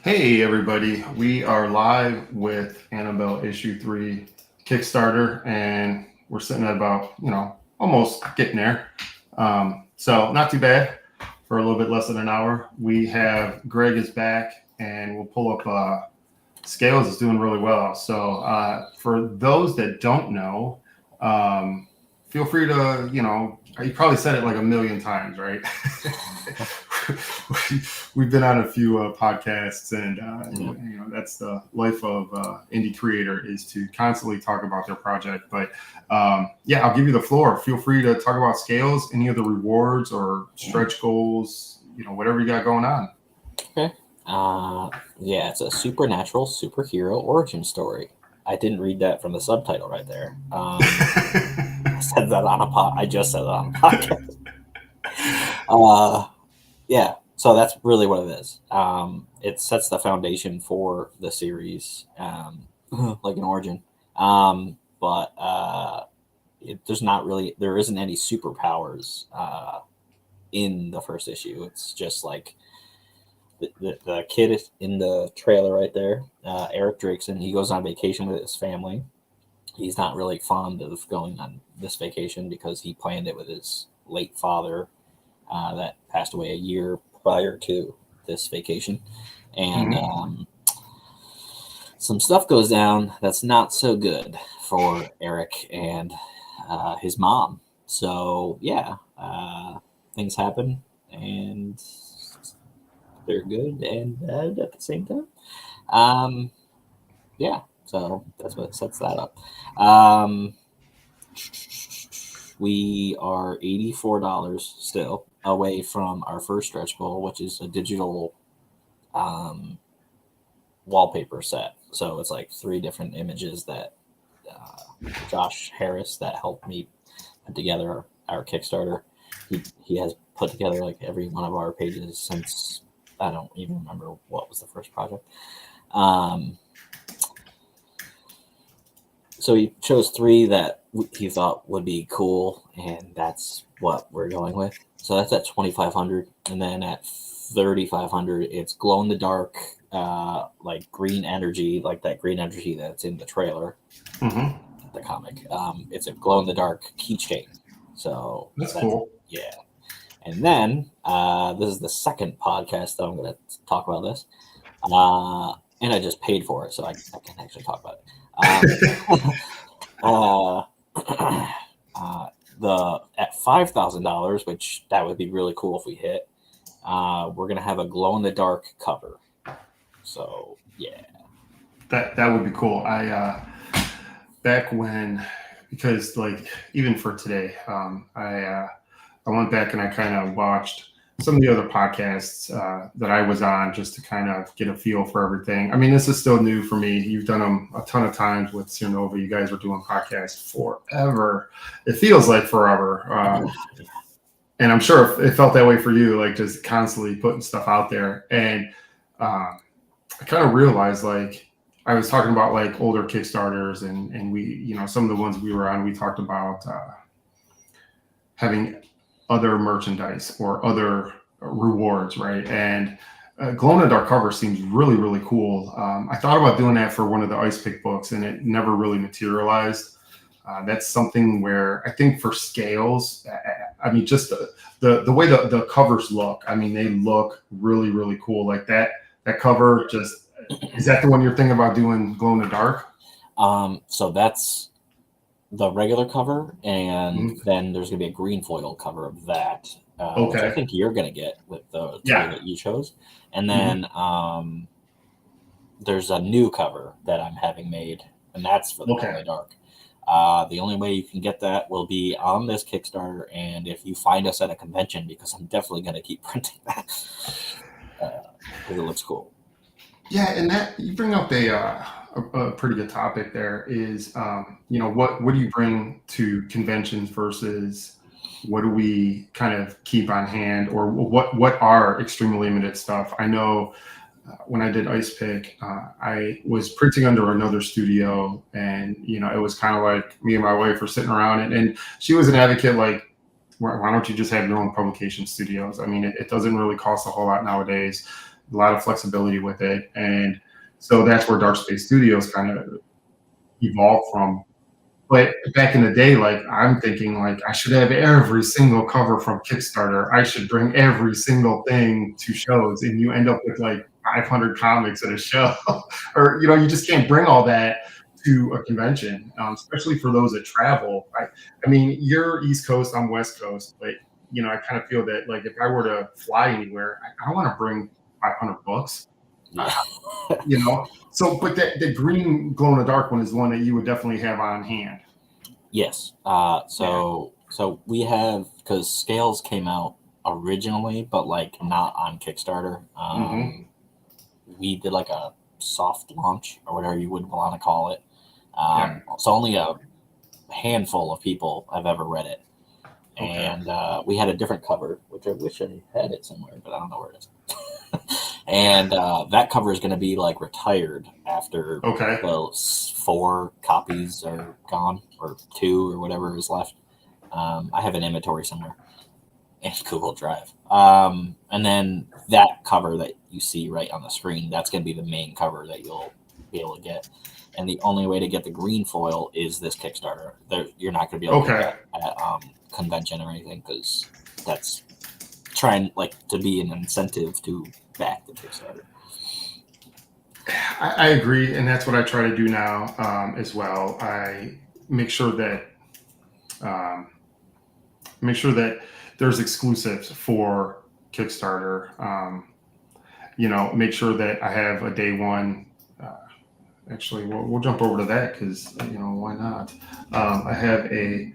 Hey everybody, we are live with Annabelle issue 3 Kickstarter, and we're sitting at about, almost getting there. So not too bad for a little bit less than an hour. We have Greg is back, and we'll pull up Scales is doing really well. So for those that don't know, feel free to, you probably said it like a million times, right? We've been on a few podcasts, and that's the life of indie creator, is to constantly talk about their project. But I'll give you the floor. Feel free to talk about Scales, any of the rewards or stretch goals, whatever you got going on. Okay. It's a supernatural superhero origin story. I didn't read that from the subtitle right there. I said that on I just said that on a podcast. So that's really what it is. It sets the foundation for the series, like an origin. But there isn't any superpowers in the first issue. It's just like the kid in the trailer right there, Eric Drakeson. He goes on vacation with his family. He's not really fond of going on this vacation because he planned it with his late father that passed away a year prior to this vacation. And some stuff goes down that's not so good for Eric and his mom. So, things happen, and they're good and bad at the same time. So that's what sets that up. We are $84 still away from our first stretch goal, which is a digital wallpaper set. So it's like 3 different images that Josh Harris, that helped me put together our Kickstarter. He has put together like every one of our pages since, I don't even remember what was the first project. So he chose 3 that he thought would be cool, and that's what we're going with. So that's at $2,500, and then at $3,500, it's glow in the dark, like green energy, like that green energy that's in the trailer, the comic. It's a glow in the dark keychain. So that's cool. Yeah. And then this is the second podcast that I'm going to talk about this, and I just paid for it, so I can actually talk about it. At $5,000, which that would be really cool if we hit, we're gonna have a glow in the dark cover. So yeah, that would be cool. I back when, because like even for today, I went back and I kind of watched some of the other podcasts that I was on, just to kind of get a feel for everything. I mean, this is still new for me. You've done them a ton of times with Cernova. You guys were doing podcasts forever. It feels like forever. And I'm sure it felt that way for you, like just constantly putting stuff out there. And I kind of realized, like, I was talking about like older Kickstarters, and we, some of the ones we were on, we talked about having other merchandise or other rewards, right? And glow in the dark cover seems really, really cool. I thought about doing that for one of the ice pick books, and it never really materialized. That's something where I think for Scales, I mean, just the way the covers look, I mean, they look really, really cool. Like that cover, just, is that the one you're thinking about doing glow in the dark? So that's the regular cover, and then there's gonna be a green foil cover of that, which I think you're gonna get with the 2 that you chose. And then there's a new cover that I'm having made, and that's for the glow in the dark. The only way you can get that will be on this Kickstarter, and if you find us at a convention, because I'm definitely gonna keep printing that because it looks cool. Yeah, and that, you bring up a pretty good topic there, is what do you bring to conventions versus what do we kind of keep on hand, or what are extremely limited stuff? I know when I did Ice Pick, I was printing under another studio, and it was kind of like me and my wife were sitting around, and she was an advocate, like, why don't you just have your own publication studios? I mean, it doesn't really cost a whole lot nowadays. a lot of flexibility with it, and so that's where Dark Space Studios kind of evolved from. But back in the day, like I'm thinking, like I should have every single cover from Kickstarter. I should bring every single thing to shows, and you end up with like 500 comics at a show, or you just can't bring all that to a convention, especially for those that travel. I mean, you're East Coast, I'm West Coast, but I kind of feel that like if I were to fly anywhere, I want to bring 500 books. Yeah. So, but the green glow in the dark one is one that you would definitely have on hand. Yes. So we have, because Scales came out originally, but like not on Kickstarter. We did like a soft launch or whatever you would want to call it. So only a handful of people have ever read it. Okay. And we had a different cover, which I wish I had it somewhere, but I don't know where it is. And that cover is going to be like retired after the 4 copies are gone, or 2 or whatever is left. I have an inventory somewhere in Google Drive. And then that cover that you see right on the screen, that's going to be the main cover that you'll be able to get. And the only way to get the green foil is this Kickstarter. You're not going to be able to get that at convention or anything, because that's trying like to be an incentive to back the Kickstarter. I agree, and that's what I try to do now as well. I make sure that there's exclusives for Kickstarter. Make sure that I have a day one. Actually, we'll jump over to that because why not? I have a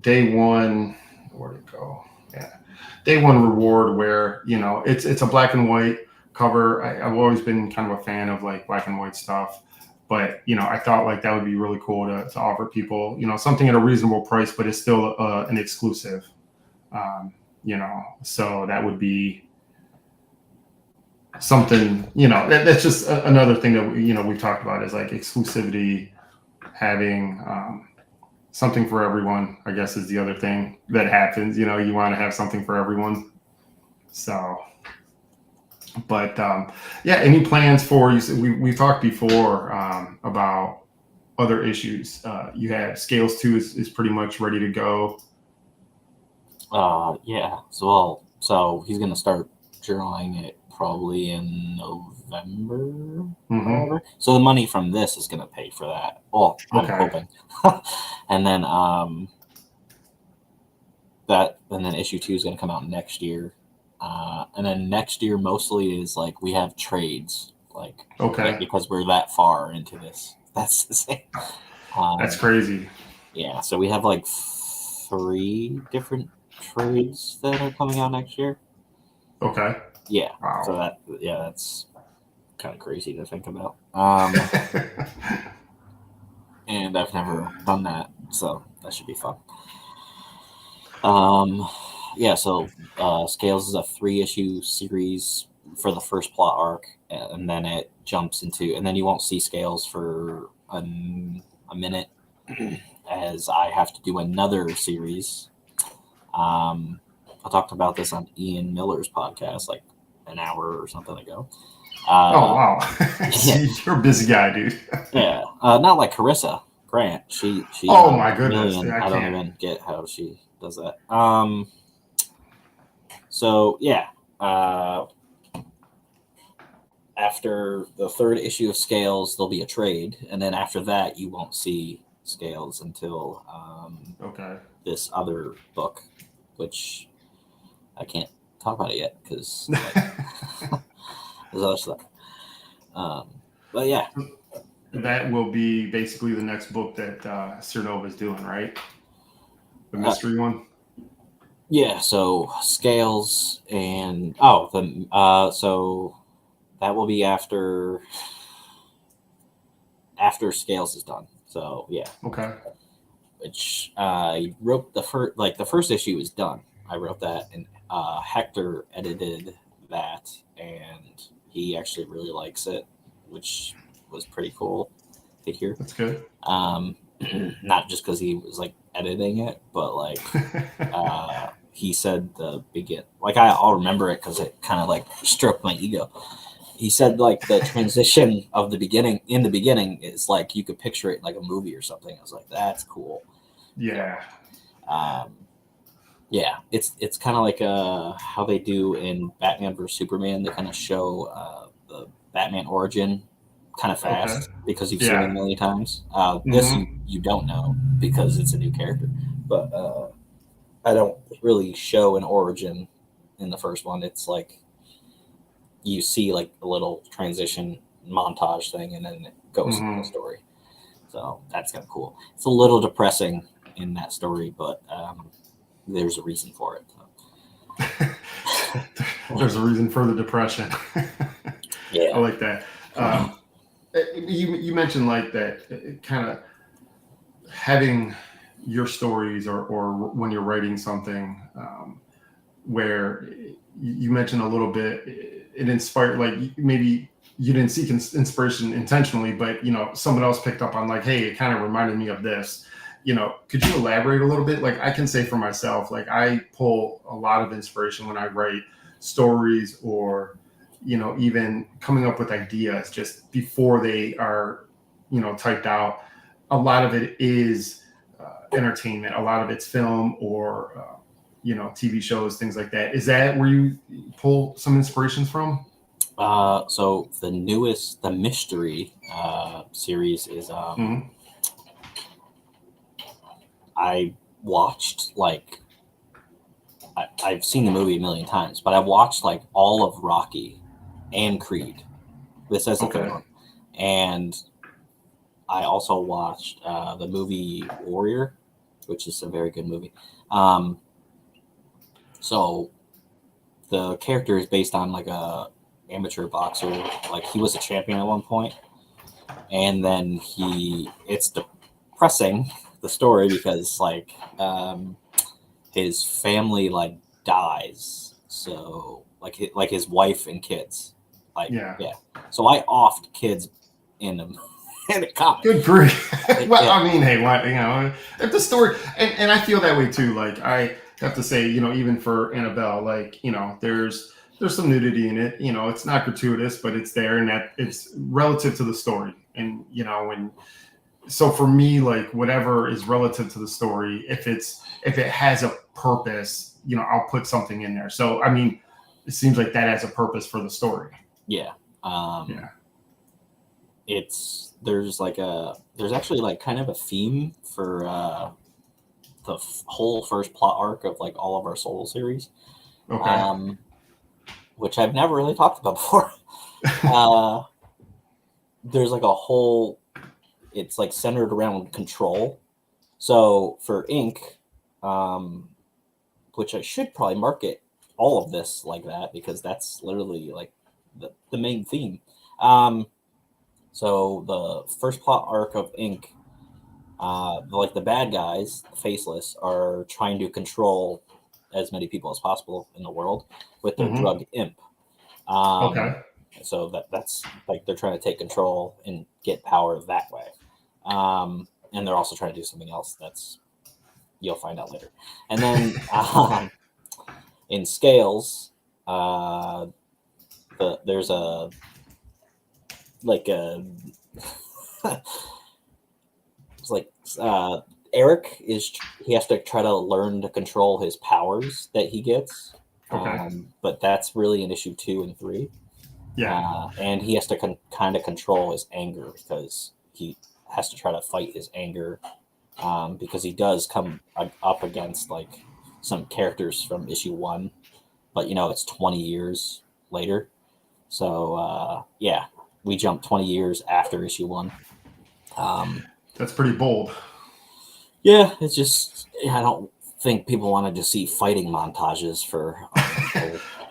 day one. Where'd it go? Yeah, day one reward where it's a black and white cover. I've always been kind of a fan of like black and white stuff, but I thought like that would be really cool to offer people something at a reasonable price, but it's still an exclusive. So that would be something. That's just another thing that we've talked about is like exclusivity, having something for everyone, I guess, is the other thing that happens. You want to have something for everyone. So, but any plans for you? We talked before about other issues. You have Scales 2 is pretty much ready to go. Yeah. So he's gonna start drawing it probably in November. Whatever. So the money from this is gonna pay for that. Well, I'm hoping. And then issue 2 is gonna come out next year. And then next year mostly is like we have trades, like because we're that far into this. That's the same. That's crazy. Yeah, so we have like 3 different trades that are coming out next year. Okay. Yeah. Wow. So that's kind of crazy to think about. And I've never done that, so that should be fun. Yeah, so Scales is a 3-issue series for the first plot arc, and then it jumps into, and then you won't see Scales for a minute, as I have to do another series. I talked about this on Ian Miller's podcast like an hour or something ago. Oh wow! You're a busy guy, dude. Yeah, not like Carissa Grant. She. Oh my goodness! I don't even get how she does that. So yeah, after the 3rd issue of Scales, there'll be a trade, and then after that, you won't see Scales until this other book, which I can't talk about it yet because there's other stuff. But yeah, that will be basically the next book that Cernova is doing, right? The mystery one. Yeah. So Scales and so that will be after Scales is done. So yeah. Okay. Which I wrote the first issue is done. I wrote that, and Hector edited that, and he actually really likes it, which was pretty cool to hear. That's good. Not just because he was like editing it, but like he said I'll remember it because it kind of like stroked my ego. He said like the transition of the beginning is like you could picture it like a movie or something. I was like, that's cool. Yeah. Yeah, it's kind of like how they do in Batman vs Superman. They kind of show the Batman origin kind of fast because you've seen it a million times. This you don't know because it's a new character, but I don't really show an origin in the first one. It's like you see like a little transition montage thing, and then it goes into the story. So that's kind of cool. It's a little depressing in that story, but there's a reason for it. So. There's a reason for the depression. Yeah, I like that. You mentioned like that kind of having your stories or when you're writing something where you mentioned a little bit it inspired, like maybe you didn't seek inspiration intentionally, but someone else picked up on like, hey, it kind of reminded me of this. Could you elaborate a little bit? Like I can say for myself, like I pull a lot of inspiration when I write stories or even coming up with ideas just before they are typed out. A lot of it is entertainment, a lot of it's film or TV shows, things like that. Is that where you pull some inspirations from? So the mystery series is I watched like I've seen the movie a million times, but I've watched like all of Rocky and Creed. This as a third one, and I also watched the movie Warrior, which is a very good movie. So the character is based on like a amateur boxer. Like he was a champion at one point, and then it's depressing, the story, because like his family like dies. So like his wife and kids. So I offed kids in them. And it comic. Good grief. Well, I mean, hey, what if the story, and I feel that way too. Like I have to say, even for Annabelle, like there's some nudity in it. It's not gratuitous, but it's there, and that it's relative to the story. And so for me, like whatever is relative to the story, if it has a purpose, I'll put something in there. So I mean, it seems like that has a purpose for the story. Yeah. There's actually like kind of a theme for the whole first plot arc of like all of our Soul series, which I've never really talked about before. There's like a whole, it's like centered around control. So for Inc., which I should probably market all of this like that because that's literally like the main theme. So the first plot arc of Inc., like the bad guys, the Faceless, are trying to control as many people as possible in the world with their drug imp. So that's like they're trying to take control and get power that way. And they're also trying to do something else you'll find out later. And then in Scales, there's a it's like Eric he has to try to learn to control his powers that he gets. But that's really in issue 2 and 3. And he has to kind of control his anger because he has to try to fight his anger because he does come up against like some characters from issue 1, but it's 20 years later. So we jumped 20 years after issue 1. That's pretty bold. Yeah, it's just I don't think people wanted to see fighting montages for.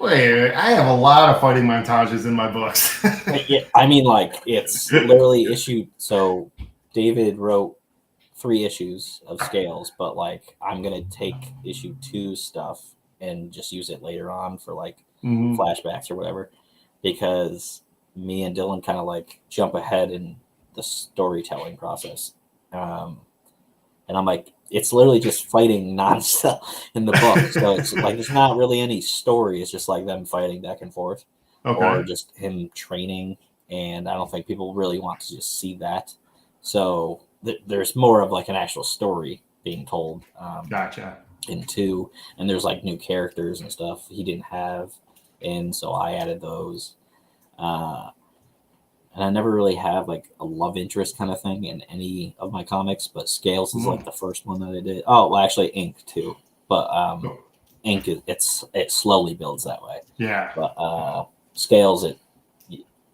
Wait, I have a lot of fighting montages in my books. Yeah, I mean, like it's literally issued. So David wrote 3 issues of Scales, but like I'm gonna take issue 2 stuff and just use it later on for like flashbacks or whatever, because me and Dylan kind of like jump ahead in the storytelling process. And I'm like, it's literally just fighting nonstop in the book. So it's like there's not really any story. It's just like them fighting back and forth, or Okay. just him training. And I don't think people really want to just see that. So there's more of like an actual story being told Gotcha. in 2, and there's like new characters and stuff he didn't have, and so I added those. And I never really have like a love interest kind of thing in any of my comics, but Scales is like the first one that I did. Oh, well, actually, Ink too, but Oh, Ink it slowly builds that way. yeah. But Scales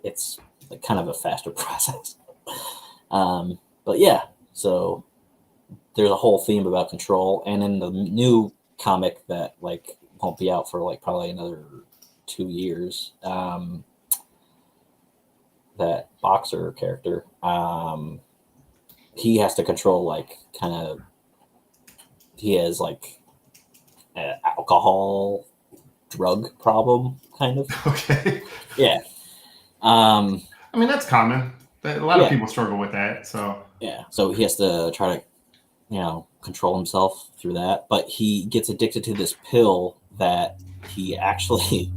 it's like kind of a faster process. But yeah, so there's a whole theme about control, and in the new comic that like won't be out for like probably another 2 years. That boxer character, he has to control like kind of he has like an alcohol drug problem kind of. Okay. Yeah. I mean, that's common. A lot of Yeah. people struggle with that. So Yeah. So he has to try to, control himself through that. But he gets addicted to this pill that he actually,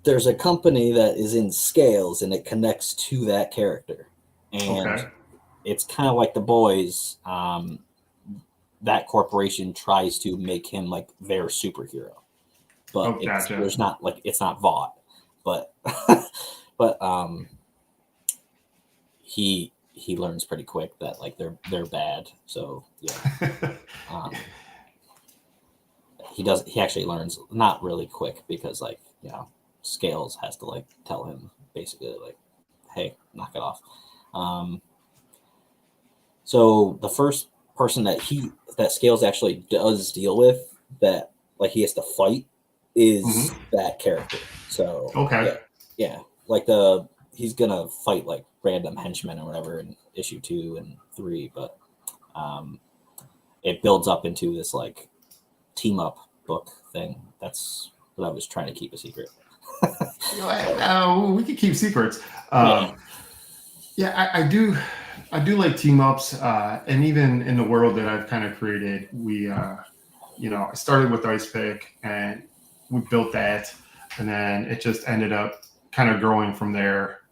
there's a company that is in Scales and it connects to that character. And okay. it's kind of like the boys. That corporation tries to make him like their superhero, but Oh, gotcha. there's not like it's not Vought, but but he learns pretty quick that like they're bad. So yeah, he actually learns not really quick because like Scales has to like tell him basically like, hey, knock it off. So the first person that Scales actually does deal with that like he has to fight is that character. So Okay. yeah, like he's gonna fight like random henchmen or whatever in issue 2 and 3, but it builds up into this like team up book thing. That's what I was trying to keep a secret. We can keep secrets. Yeah, I do. I do like team ups, and even in the world that I've kind of created, I started with Ice Pick, and we built that, and then it just ended up kind of growing from there.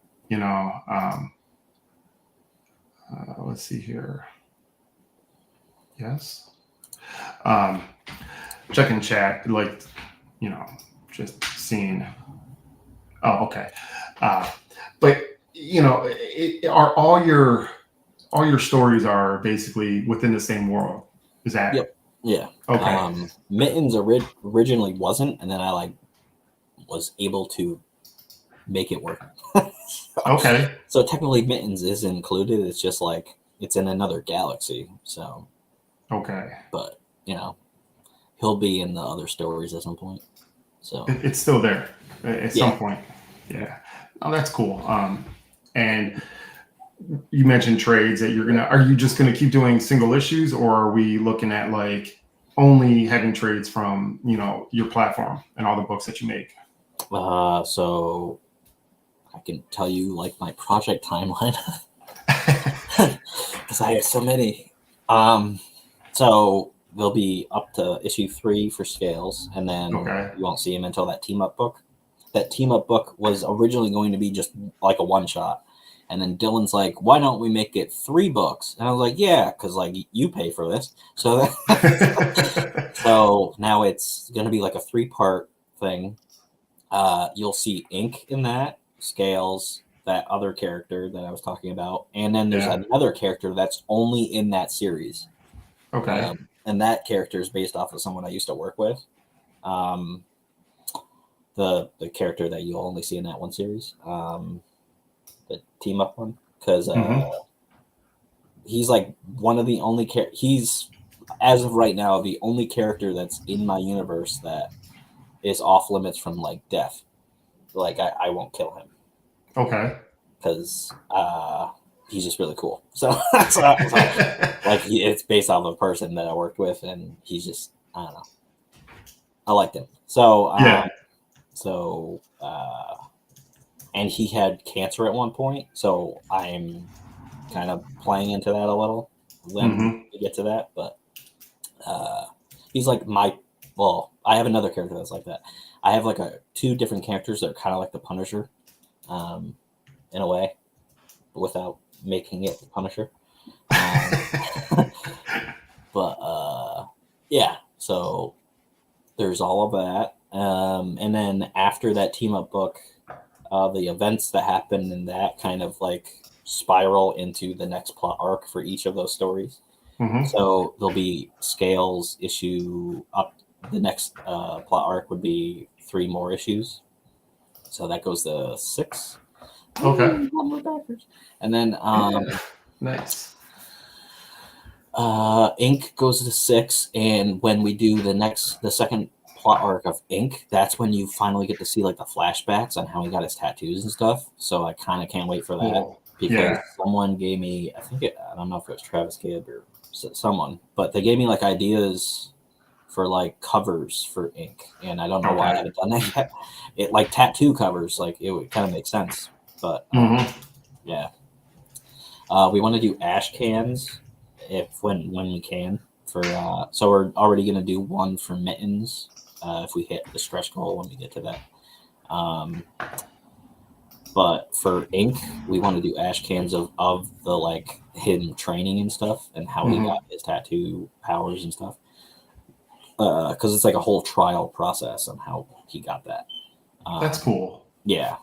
Let's see here. Yes. Checking chat, like, just seeing. Oh, okay. But are all your stories are basically within the same world? Is that? Yep. Yeah. Okay. Mittens originally wasn't, and then I like was able to make it work. Okay. So technically, Mittens is included. It's just like it's in another galaxy. So. Okay. But he'll be in the other stories at some point. So it's still there at some point. Yeah. Oh, that's cool. And you mentioned trades that are you just gonna keep doing single issues, or are we looking at like only having trades from your platform and all the books that you make? So I can tell you like my project timeline because I have so many. So they'll be up to issue 3 for Scales, and then you won't see him until that team up book. That team up book was originally going to be just like a one shot, and then Dylan's like, "Why don't we make it 3 books?" And I was like, "Yeah, because like you pay for this." So so now it's going to be like a 3-part thing. You'll see Ink in that, Scales, that other character that I was talking about, and then there's another character that's only in that series. Okay. And that character is based off of someone I used to work with. The character that you'll only see in that one series, the team up one, because he's like one of the only he's as of right now the only character that's in my universe that is off limits from like death. Like I won't kill him. Okay. Because he's just really cool. So like it's based off of a person that I worked with, and he's just I don't know. I liked him. So and he had cancer at one point, so I'm kind of playing into that a little. when we get to that. But he's like I have another character that's like that. I have like two different characters that are kind of like the Punisher, in a way, without making it the Punisher. But yeah, so there's all of that. And then after that team up book, the events that happen in that kind of like spiral into the next plot arc for each of those stories. So there'll be scales issue up. The next plot arc would be 3 more issues. So that goes to 6. Okay. And then nice. Ink goes to 6, and when we do the second plot arc of Ink, that's when you finally get to see like the flashbacks on how he got his tattoos and stuff. So I kind of can't wait for that because someone gave me, I don't know if it was Travis Gibb or someone, but they gave me like ideas for like covers for Ink, and I don't know why I haven't done that yet. It like tattoo covers, like it would kind of make sense, but yeah. We want to do ash cans when we can for so we're already going to do one for Mittens if we hit the stretch goal when we get to that. But for Ink, we want to do ash cans of the like hidden training and stuff and how he got his tattoo powers and stuff. Because it's like a whole trial process on how he got that. That's cool. Yeah,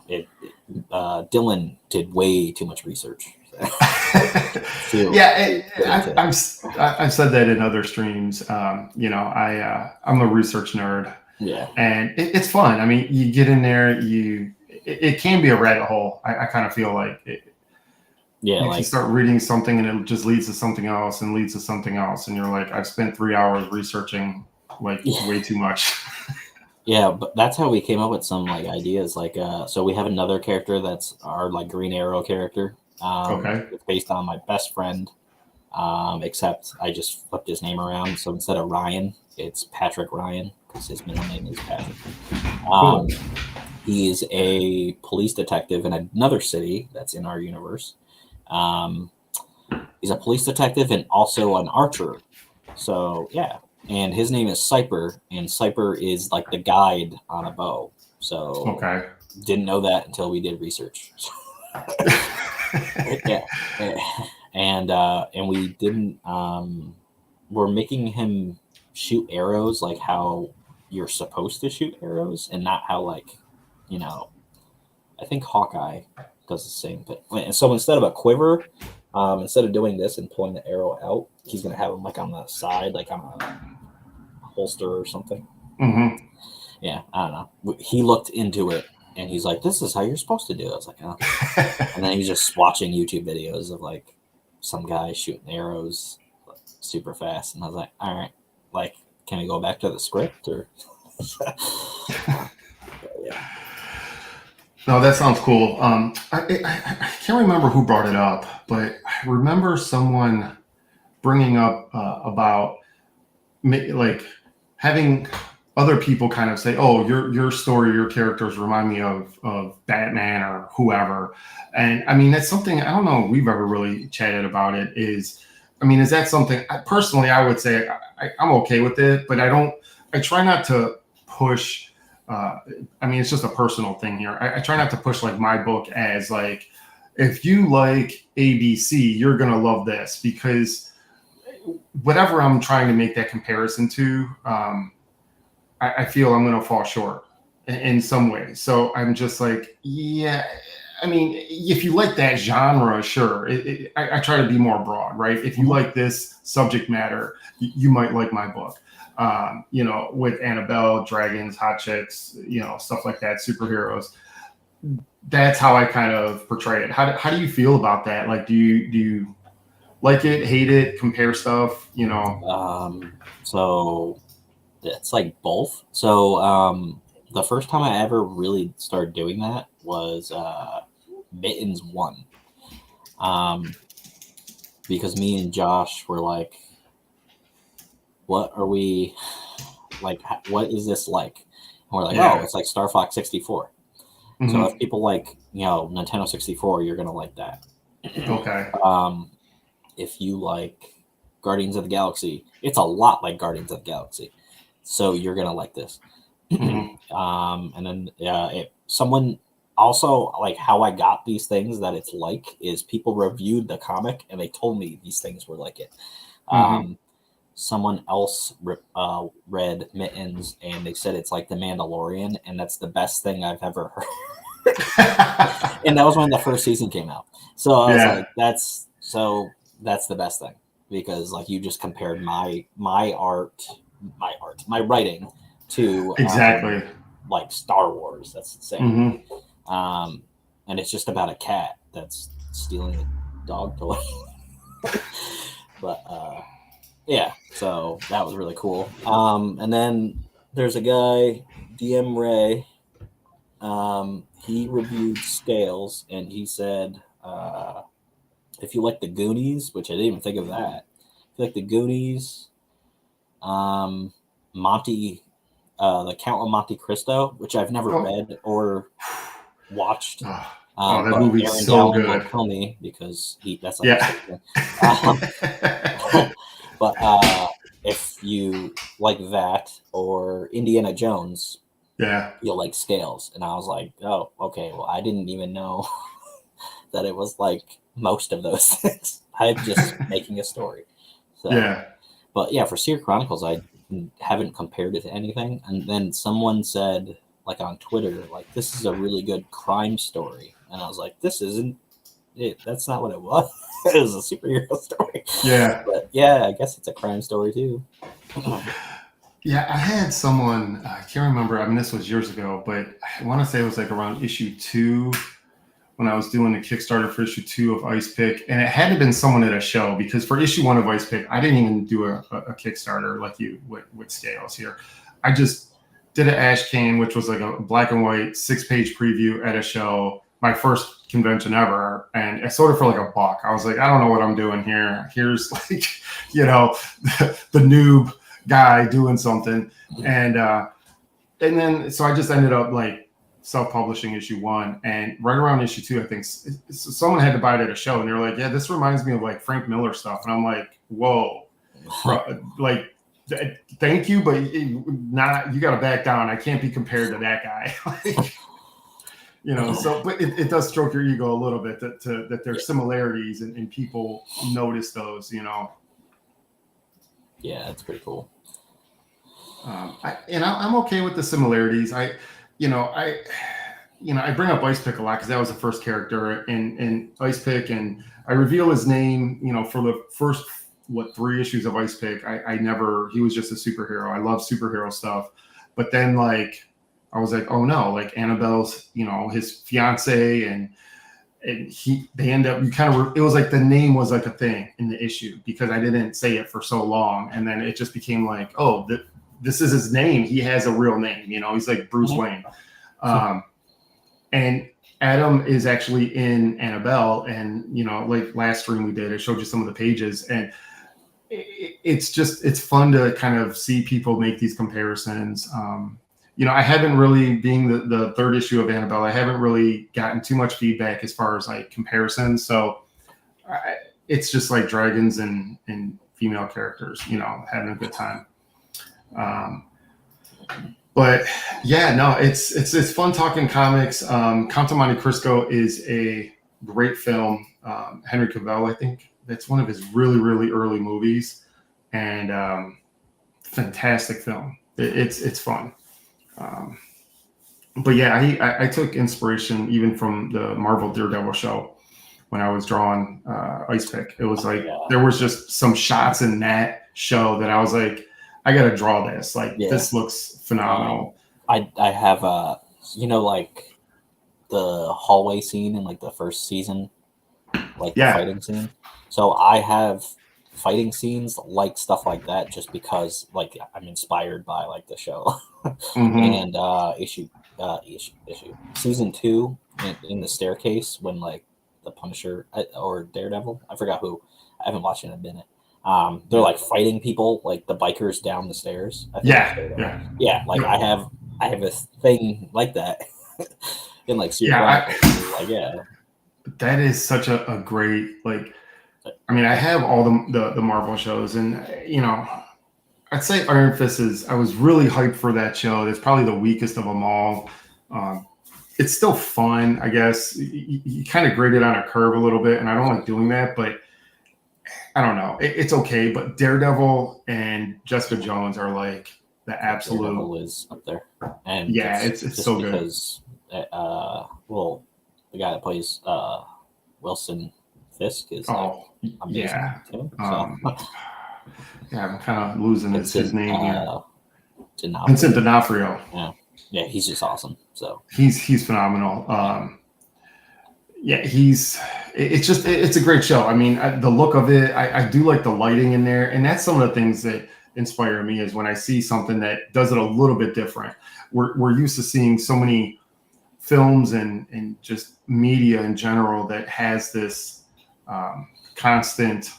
Dylan did way too much research. I've said that in other streams. I'm a research nerd. Yeah, and it's fun. I mean, you get in there, it can be a rabbit hole. I kind of feel like it. Yeah, you start reading something and it just leads to something else and leads to something else, and you're like, I've spent 3 hours researching like way too much. Yeah, but that's how we came up with some like ideas. Like, so we have another character that's our like Green Arrow character. It's based on my best friend, except I just flipped his name around. So instead of Ryan, it's Patrick Ryan because his middle name is Patrick. Cool. He is a police detective in another city that's in our universe. He's a police detective and also an archer. So yeah. And his name is Cyper, and Cyper is like the guide on a bow. So didn't know that until we did research. Yeah, and we didn't. We're making him shoot arrows like how you're supposed to shoot arrows, and not how like, I think Hawkeye does the same thing. And so instead of a quiver, instead of doing this and pulling the arrow out, he's gonna have him like on the side, like on a holster or something. Yeah, I don't know. He looked into it and he's like, "This is how you're supposed to do it." I was like, "Oh." And then he's just watching YouTube videos of like some guy shooting arrows super fast, and I was like, "All right, like, can we go back to the script or?" Yeah. No, that sounds cool. I can't remember who brought it up, but I remember someone bringing up about like having other people kind of say, "Oh, your story, your characters remind me of Batman or whoever," and I mean that's something I don't know if we've ever really chatted about. Is that something? Personally, I would say I'm okay with it, but I try not to push. It's just a personal thing here. I try not to push like my book as like, if you like ABC, you're gonna love this, because whatever I'm trying to make that comparison to, I feel I'm going to fall short in some ways. So I'm just like, yeah, if you like that genre, sure. I try to be more broad, right? If you like this subject matter, you might like my book. With Annabelle, dragons, hot chicks, stuff like that, superheroes. That's how I kind of portray it. How do you feel about that? Like, do you like it, hate it, compare stuff, So it's like both. So the first time I ever really started doing that was Mittens 1. Because me and Josh were like, what are we, like, what is this like? And we're like, oh, it's like Star Fox 64. So if people like, Nintendo 64, you're going to like that. Okay. If you like Guardians of the Galaxy. It's a lot like Guardians of the Galaxy, so you're gonna like this. And then someone also, like, how I got these things that it's like is people reviewed the comic and they told me these things were like it. Someone else read Mittens and they said it's like The Mandalorian, and that's the best thing I've ever heard. And that was when the first season came out. So I was like, that's the best thing, because like you just compared my writing to exactly like Star Wars. That's insane. And it's just about a cat that's stealing a dog toy. But yeah, so that was really cool. And then there's a guy, DM Ray. He reviewed Scales, and he said, if you like the Goonies, which I didn't even think of that. If you like the Goonies, Monty, the Count of Monte Cristo, which I've never read or watched. That movie's so good. Will kill me because that's like but if you like that or Indiana Jones, you'll like Scales. And I was like, oh, okay. Well, I didn't even know that it was like most of those things. I'm just making a story. So, but yeah, for Seer Chronicles, I haven't compared it to anything. And then someone said, like on Twitter, like, this is a really good crime story. And I was like, this isn't it. That's not what it was. It was a superhero story. But yeah, I guess it's a crime story too. Yeah, I had someone, I can't remember, I mean, this was years ago, but I want to say it was like around issue 2 when I was doing the Kickstarter for issue 2 of Ice Pick. And it had to have been someone at a show, because for issue 1 of Ice Pick, I didn't even do a Kickstarter like you with Scales here. I just did an Ash Can, which was like a black and white 6-page preview at a show, my first convention ever. And I sold it for like $1. I was like, I don't know what I'm doing here. Here's like, the noob guy doing something. And then, so I just ended up like self-publishing issue 1, and right around issue 2, I think someone had to buy it at a show, and they're like, yeah, this reminds me of like Frank Miller stuff. And I'm like, whoa, bro, like, thank you, but you got to back down. I can't be compared to that guy. So, but it does stroke your ego a little bit that there's similarities and people notice those, Yeah, it's pretty cool. I'm okay with the similarities. I bring up Ice Pick a lot because that was the first character in Ice Pick, and I reveal his name, for the first 3 issues of Ice Pick. He was just a superhero. I love superhero stuff. But then like, I was like, oh no, like Annabelle's, his fiance, and they end up, it was like the name was like a thing in the issue because I didn't say it for so long. And then it just became like, oh, this is his name. He has a real name, he's like Bruce Wayne. And Adam is actually in Annabelle. And, like last stream we did, I showed you some of the pages, and it's fun to kind of see people make these comparisons. I haven't really, being the 3rd issue of Annabelle, I haven't really gotten too much feedback as far as like comparisons. So it's just like dragons and female characters, having a good time. But yeah, no, it's fun talking comics. Count of Monte Cristo is a great film. Henry Cavill, I think that's one of his really, really early movies, and fantastic film. It's fun. But yeah, I took inspiration even from the Marvel Daredevil show when I was drawing Ice Pick. It was like there was just some shots in that show that I was like, I gotta draw this. Like this looks phenomenal. I have like the hallway scene in like the first season, like the fighting scene. So I have fighting scenes like stuff like that just because like I'm inspired by like the show. And issue season 2 in the staircase when like the Punisher or Daredevil, I forgot who, I haven't watched it in a minute. They're like fighting people, like the bikers down the stairs. I think like I have a thing like that in like that is such a great like I mean, I have all the Marvel shows, and I'd say Iron Fist I was really hyped for that show. It's probably the weakest of them all. Um, it's still fun, I guess. You kind of grade it on a curve a little bit, and I don't like doing that, but I don't know. It's okay. But Daredevil and Jessica Jones are like the absolute. Daredevil is up there, and yeah, it's just so because, good. Well, the guy that plays Wilson Fisk is amazing yeah. too. So. Yeah, I'm kind of losing his name here. D'Onofrio. Vincent D'Onofrio. Yeah, he's just awesome. So he's phenomenal. It's a great show. I mean, the look of it, I do like the lighting in there, and that's some of the things that inspire me is when I see something that does it a little bit different. We're used to seeing so many films and just media in general that has this constant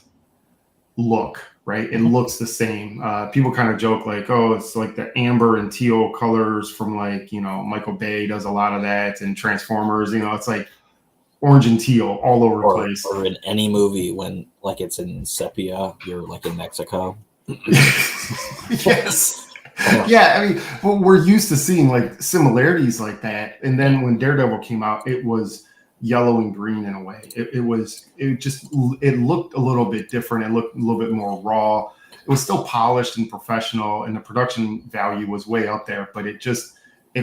look, right? It looks the same. People kind of joke like, oh, it's like the amber and teal colors from like, Michael Bay does a lot of that, and Transformers, it's like orange and teal all over the place. Or in any movie when like it's in sepia, you're like in Mexico. Yes. Yeah, I mean, well, we're used to seeing like similarities like that. And then when Daredevil came out, it was yellow and green in a way. It looked a little bit different. It looked a little bit more raw. It was still polished and professional, and the production value was way up there, but it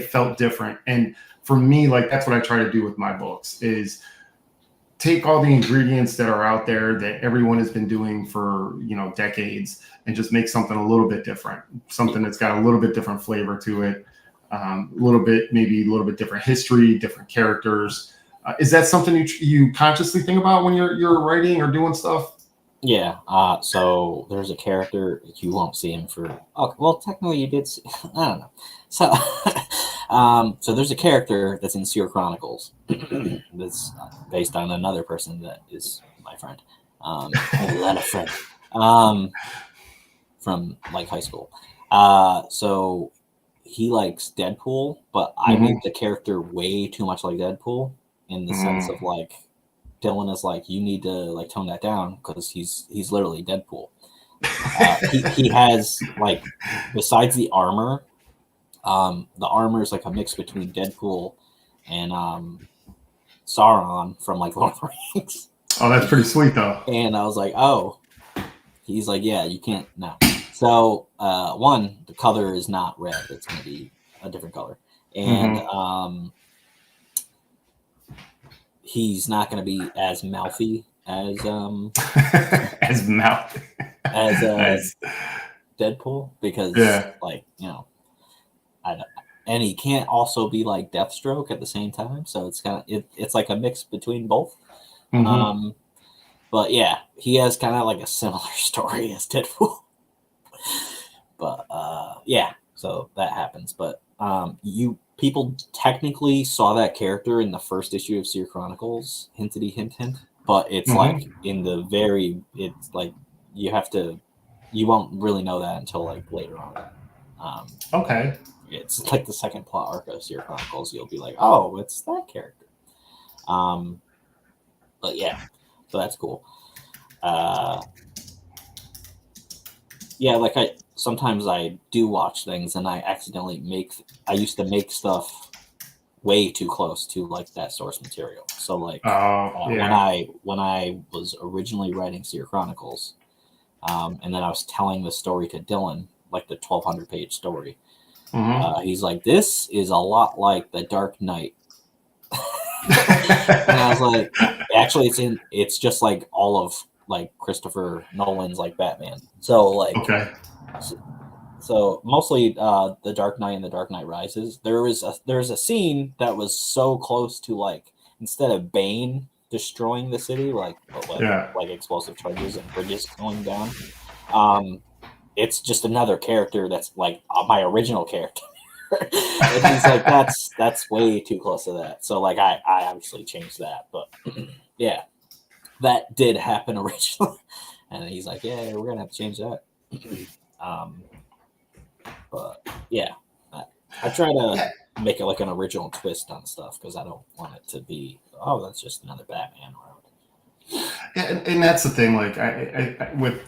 felt different. And for me, like, that's what I try to do with my books is take all the ingredients that are out there that everyone has been doing for, decades, and just make something a little bit different, something that's got a little bit different flavor to it. Maybe a little bit different history, different characters. Is that something you consciously think about when you're writing or doing stuff? Yeah. So there's a character you won't see him for. Oh, well, technically you did see. I don't know. So, so there's a character that's in Seer Chronicles that's based on another person that is my friend, a friend, from like high school. So he likes Deadpool, but I made the character way too much like Deadpool in the sense of like Dylan is like, you need to like tone that down because he's literally Deadpool. He has like, besides the armor is like a mix between Deadpool and Sauron from like Lord of the Rings. Oh, that's pretty sweet though. And I was like, oh, he's like, yeah, you can't no. So one, the color is not red; it's going to be a different color, and he's not going to be as mouthy as as mouthy as Deadpool because like and he can't also be like Deathstroke at the same time, so it's kind of it's like a mix between both. But yeah, he has kind of like a similar story as Deadpool. But yeah, so that happens. But people technically saw that character in the first issue of Seer Chronicles, hint, but it's like it's like you won't really know that until like later on. Okay. It's like the second plot arc of Seer Chronicles. You'll be like, oh, it's that character. But yeah, so that's cool. Yeah, like sometimes I do watch things and I accidentally I used to make stuff way too close to like that source material. So like when I was originally writing Seer Chronicles, and then I was telling the story to Dylan, like the 1,200 page story. He's like, this is a lot like The Dark Knight. And I was like, actually it's just like all of like Christopher Nolan's like Batman. So like so mostly The Dark Knight and The Dark Knight Rises. There's a scene that was so close to like, instead of Bane destroying the city like explosive charges and bridges going down, it's just another character that's like my original character. And he's like, that's way too close to that. So like I obviously changed that, but yeah, that did happen originally. And he's like, yeah, we're gonna have to change that. But yeah, I try to make it like an original twist on stuff because I don't want it to be, oh, that's just another Batman. And that's the thing. Like I with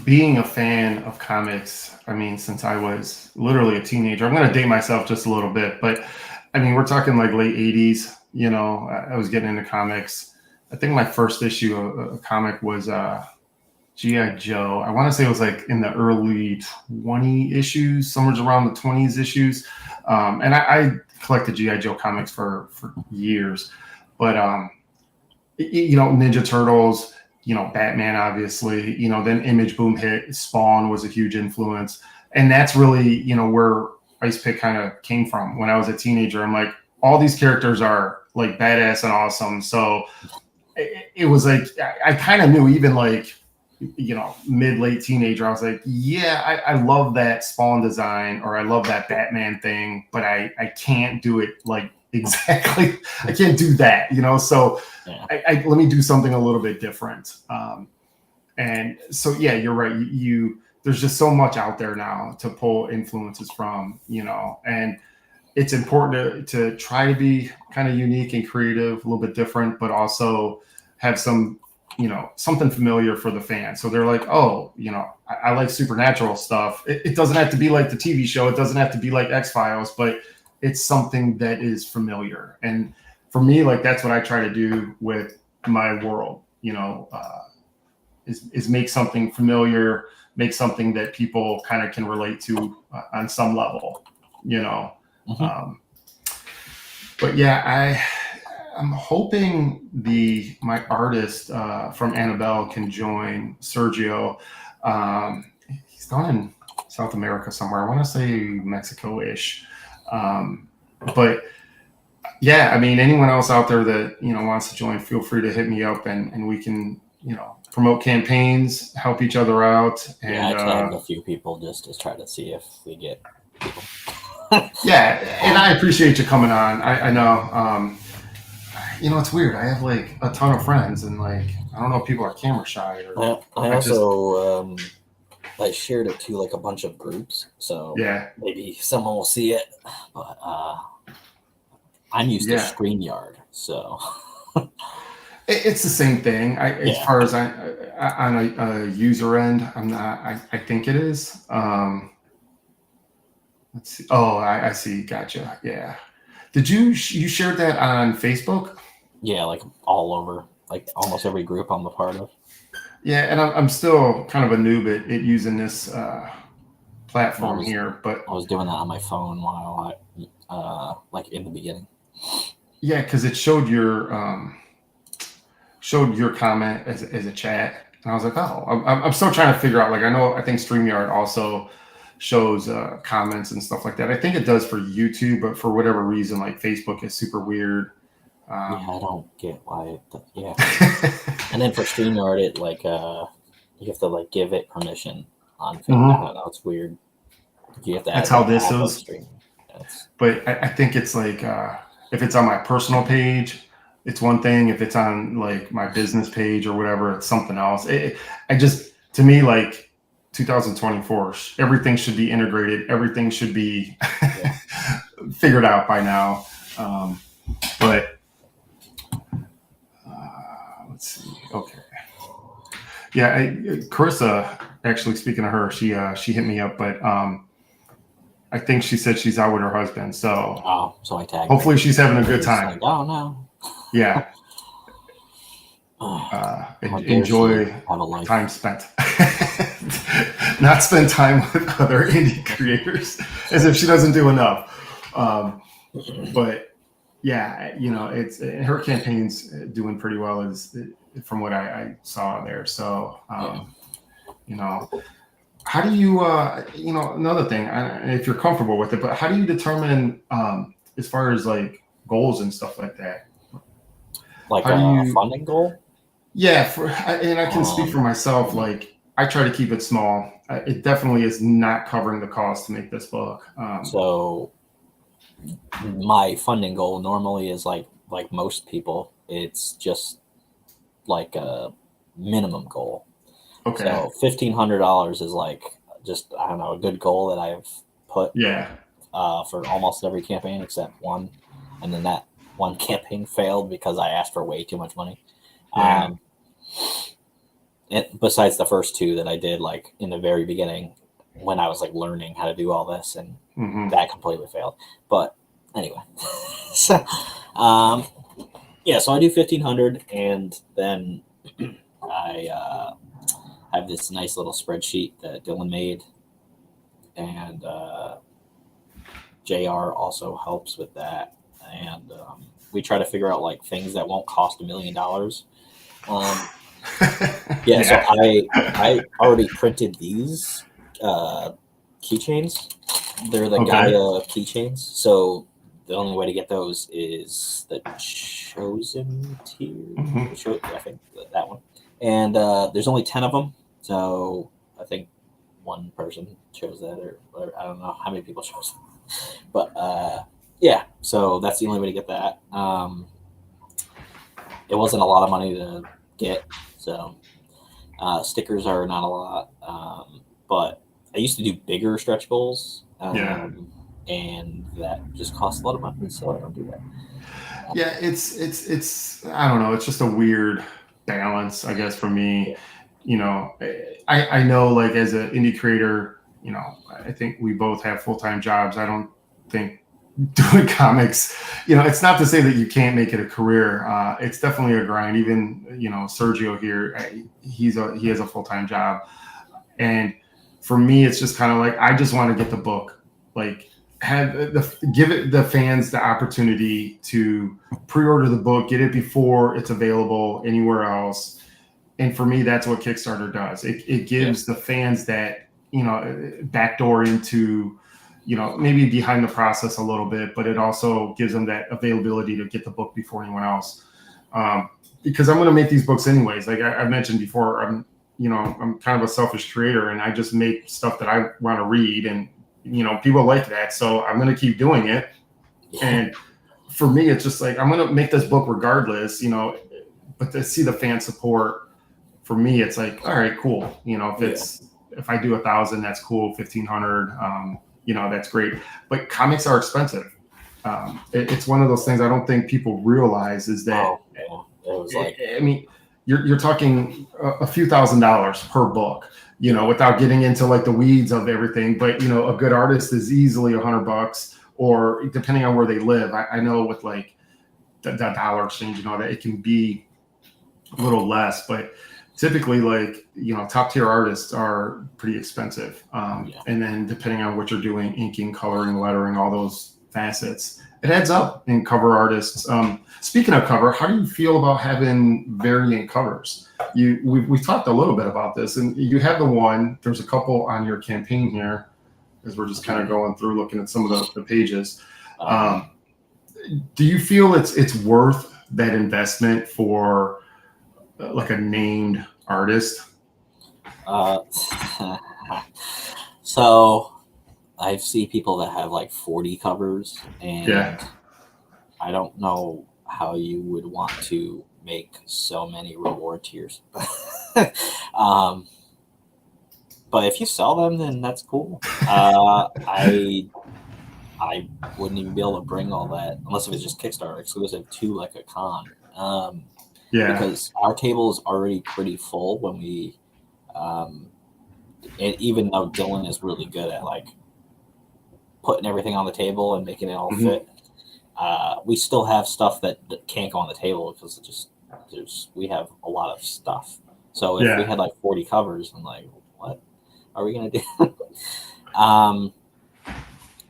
being a fan of comics, I mean, since I was literally a teenager, I'm going to date myself just a little bit, but I mean, we're talking like late 80s. You know, I was getting into comics. I think my first issue of a comic was GI Joe. I want to say it was like in the early 20 issues, somewhere around the 20s issues. And I collected GI Joe comics for years, but you know, Ninja Turtles, you know, Batman, obviously, you know, then Image Boom hit, Spawn was a huge influence. And that's really, you know, where Ice Pick kind of came from when I was a teenager. I'm like, all these characters are like badass and awesome. So it was like, I kind of knew even like, you know, late teenager, I was like, yeah, I love that Spawn design or I love that Batman thing, but I can't do it like exactly. I can't do that, you know? So Yeah. let me do something a little bit different. And so, yeah, you're right. There's just so much out there now to pull influences from, you know, and it's important to try to be kind of unique and creative, a little bit different, but also have some, you know, something familiar for the fan. So they're like, oh, you know, I like supernatural stuff. It doesn't have to be like the TV show. It doesn't have to be like X-Files, but it's something that is familiar. And for me, like, that's what I try to do with my world, you know, is make something familiar, make something that people kind of can relate to on some level, you know. Mm-hmm. But yeah, I'm hoping my artist from Annabelle can join Sergio. He's down in South America somewhere. I want to say Mexico-ish. But yeah, I mean, anyone else out there that, you know, wants to join, feel free to hit me up and we can, you know, promote campaigns, help each other out. And yeah, I tagged a few people just to try to see if we get people. Yeah, and I appreciate you coming on. I know. You know, it's weird. I have like a ton of friends, and like I don't know if people are camera shy or. I also I shared it to like a bunch of groups, so Yeah, maybe someone will see it. But I'm used to StreamYard, so it's the same thing. As far as on a user end, I'm not. I think it is. Let's see. Oh, I see. Gotcha. Yeah. Did you shared that on Facebook? Yeah, like all over, like almost every group I'm a part of. Yeah, and I'm still kind of a noob at using this platform here, but I was doing that on my phone while I like in the beginning. Yeah, because it showed your comment as a chat, and I was like, oh, I'm still trying to figure out. Like, I think StreamYard also shows comments and stuff like that. I think it does for YouTube, but for whatever reason, like Facebook is super weird. Yeah, I don't get why. And then for StreamYard, it like you have to like give it permission on Facebook. Mm-hmm. I don't know, it's weird. You have to. That's how this is. Stream. But I think it's like if it's on my personal page, it's one thing. If it's on like my business page or whatever, it's something else. To me, like 2024, everything should be integrated. Everything should be figured out by now. But let's see. Okay. Yeah, Carissa, actually, speaking of her, she hit me up, but I think she said she's out with her husband. So I tagged hopefully her. She's having a good time. Like, oh no. Yeah. Enjoy time spent. Not spend time with other indie creators, as if she doesn't do enough. But yeah, you know, it's her campaign's doing pretty well from what I saw there. So you know, how do you you know, another thing, if you're comfortable with it, but how do you determine as far as like goals and stuff like that? Like a funding goal? Yeah, and I can speak for myself. Like, I try to keep it small. It definitely is not covering the cost to make this book. So my funding goal normally is like most people, it's just like a minimum goal. Okay. So $1,500 is like just, I don't know, a good goal that I've put for almost every campaign except one, and then that one campaign failed because I asked for way too much money. besides the first two that I did like in the very beginning when I was like learning how to do all this, and that completely failed. But anyway, so yeah, so I do 1,500, and then I have this nice little spreadsheet that Dylan made, and JR also helps with that, and we try to figure out like things that won't cost $1 million. Yeah, so I already printed these keychains. They're the Gaia keychains. So the only way to get those is the chosen tier. I think that one. And there's only 10 of them. So I think one person chose that, or I don't know how many people chose that. But yeah, so that's the only way to get that. It wasn't a lot of money to get, so stickers are not a lot. But I used to do bigger stretch goals, and that just costs a lot of money, so I don't do that. Yeah, it's I don't know. It's just a weird balance, I guess, for me. You know, I know, like, as an indie creator, you know, I think we both have full-time jobs. I don't think doing comics, you know, it's not to say that you can't make it a career. It's definitely a grind. Even, you know, Sergio here, he has a full-time job, and for me, it's just kind of like, I just want to get the book, like, give it the fans the opportunity to pre-order the book, get it before it's available anywhere else. And for me, that's what Kickstarter does. It gives the fans that, you know, backdoor into, you know, maybe behind the process a little bit, but it also gives them that availability to get the book before anyone else. Because I'm going to make these books anyways. Like I mentioned before, I'm kind of a selfish creator, and I just make stuff that I want to read, and, you know, people like that. So I'm going to keep doing it. And for me, it's just like, I'm going to make this book regardless, you know, but to see the fan support, for me, it's like, all right, cool. You know, if I do 1,000, that's cool. 1,500, you know, that's great. But comics are expensive. It's one of those things I don't think people realize is that, it was like, I mean, you're talking a few $1,000s per book, you know, without getting into like the weeds of everything. But, you know, a good artist is easily $100, or depending on where they live. I know with like the dollar exchange, you know, that it can be a little less, but typically, like, you know, top tier artists are pretty expensive. And then depending on what you're doing, inking, coloring, lettering, all those facets, it adds up in cover artists. Speaking of cover, how do you feel about having variant covers? We've talked a little bit about this, and you have the one, there's a couple on your campaign here, as we're just kind of going through looking at some of the pages. Do you feel it's worth that investment for like a named artist? So I see people that have like 40 covers, and I don't know how you would want to make so many reward tiers. But if you sell them, then that's cool. I wouldn't even be able to bring all that unless it was just Kickstarter exclusive to like a con. Because our table is already pretty full when we, and even though Dylan is really good at like putting everything on the table and making it all fit, we still have stuff that can't go on the table because we have a lot of stuff. So if we had like 40 covers, I'm like, what are we gonna do?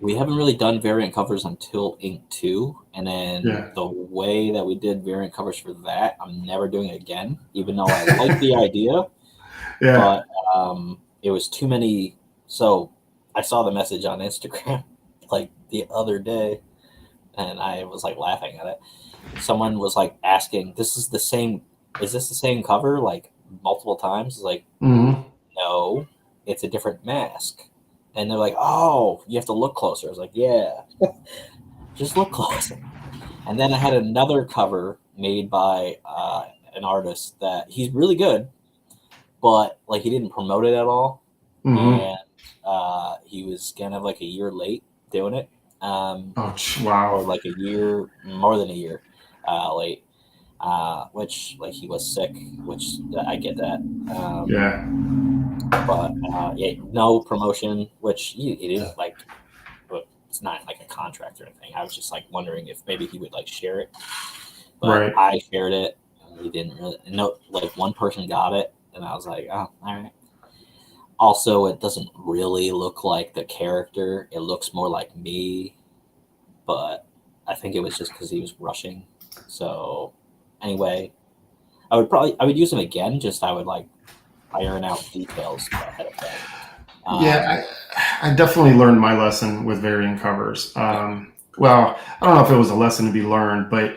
We haven't really done variant covers until Ink 2, and then the way that we did variant covers for that, I'm never doing it again, even though I like the idea. But it was too many. So I saw the message on Instagram like the other day, and I was like laughing at it. Someone was like asking, is this the same cover like multiple times? It's like, no, it's a different mask. And they're like, oh, you have to look closer. I was like, yeah, just look closer. And then I had another cover made by an artist that he's really good, but like he didn't promote it at all. And he was kind of like a year late doing it. Wow. Or like a year, more than a year late. which like he was sick, which I get that. Yeah. But yeah, no promotion, which it is like, but it's not like a contract or anything. I was just like wondering if maybe he would like share it, but Right. I shared it. And he didn't really. No, like one person got it, and I was like, oh, all right. Also, it doesn't really look like the character. It looks more like me, but I think it was just because he was rushing. So anyway, I would use him again. Just I would like iron out details ahead of time. Yeah, I definitely learned my lesson with variant covers. Yeah. Well, I don't know if it was a lesson to be learned, but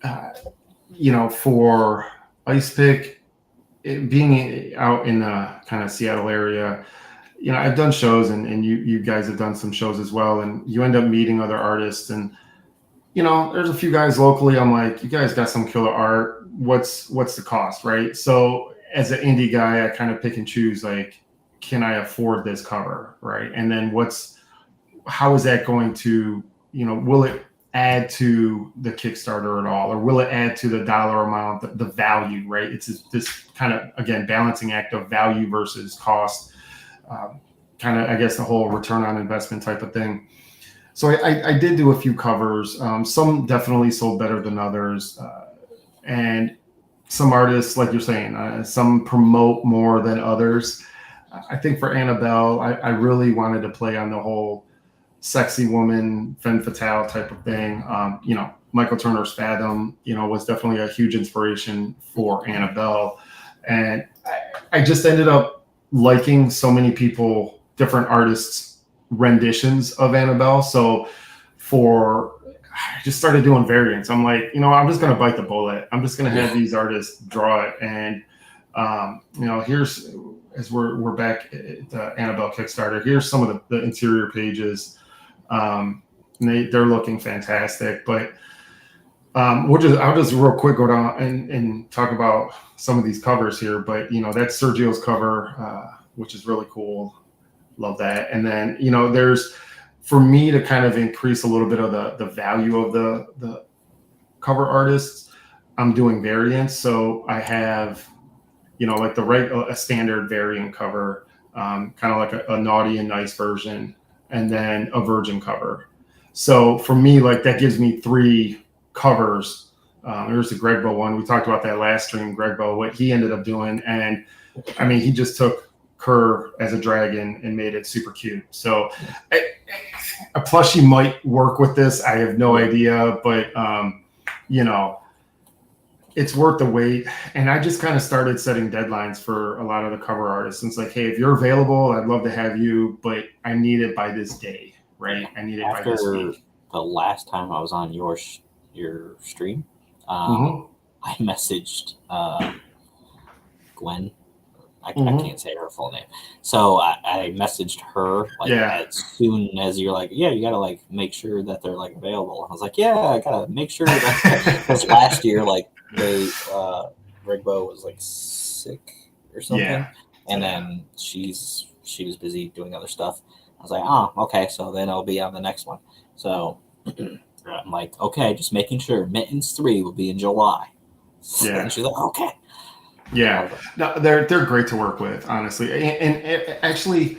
uh, for ice pick, being out in the kind of Seattle area, I've done shows, and you guys have done some shows as well, and you end up meeting other artists, and there's a few guys locally. I'm like, you guys got some killer art. What's the cost, right? So as an indie guy, I kind of pick and choose, like, can I afford this cover, right? And then how is that going to, will it add to the Kickstarter at all, or will it add to the dollar amount, the value, right? It's this kind of, again, balancing act of value versus cost, kind of, I guess, the whole return on investment type of thing. So I did do a few covers. Some definitely sold better than others. And some artists, like you're saying, some promote more than others. I think for Annabelle, I really wanted to play on the whole sexy woman, femme fatale type of thing. Michael Turner's Fathom, was definitely a huge inspiration for Annabelle. And I just ended up liking so many different artists' renditions of Annabelle. So I just started doing variants. I'm like, I'm just going to bite the bullet. I'm just going to have these artists draw it. And, here's, as we're back at the Annabelle Kickstarter, here's some of the interior pages. And they're looking fantastic, but I'll just real quick go down and talk about some of these covers here. But that's Sergio's cover, which is really cool. Love that. And then there's, for me to kind of increase a little bit of the value of the cover artists, I'm doing variants. So I have like a standard variant cover, kind of like a naughty and nice version, and then a virgin cover. So for me, like, that gives me 3 covers. There's the Gregbo one. We talked about that last stream, Gregbo, what he ended up doing. And I mean, he just took Kerr as a dragon and made it super cute. So a plushie might work with this. I have no idea, but it's worth the wait. And I just kind of started setting deadlines for a lot of the cover artists. And it's like, hey, if you're available, I'd love to have you, but I need it by this day, right? I need it by this week. The last time I was on your stream, Mm-hmm. I messaged Gwen. I can't say her full name. So I messaged her as soon as you're like, yeah, you got to like make sure that they're like available. I was like, yeah, I got to make sure that, because last year, like, Rigbo was like sick or something. And then she was busy doing other stuff. I was like, oh, okay. So then I'll be on the next one. So I'm like, okay, just making sure Mittens 3 will be in July. Yeah. And she's like, okay. Yeah, no, they're great to work with, honestly, and actually,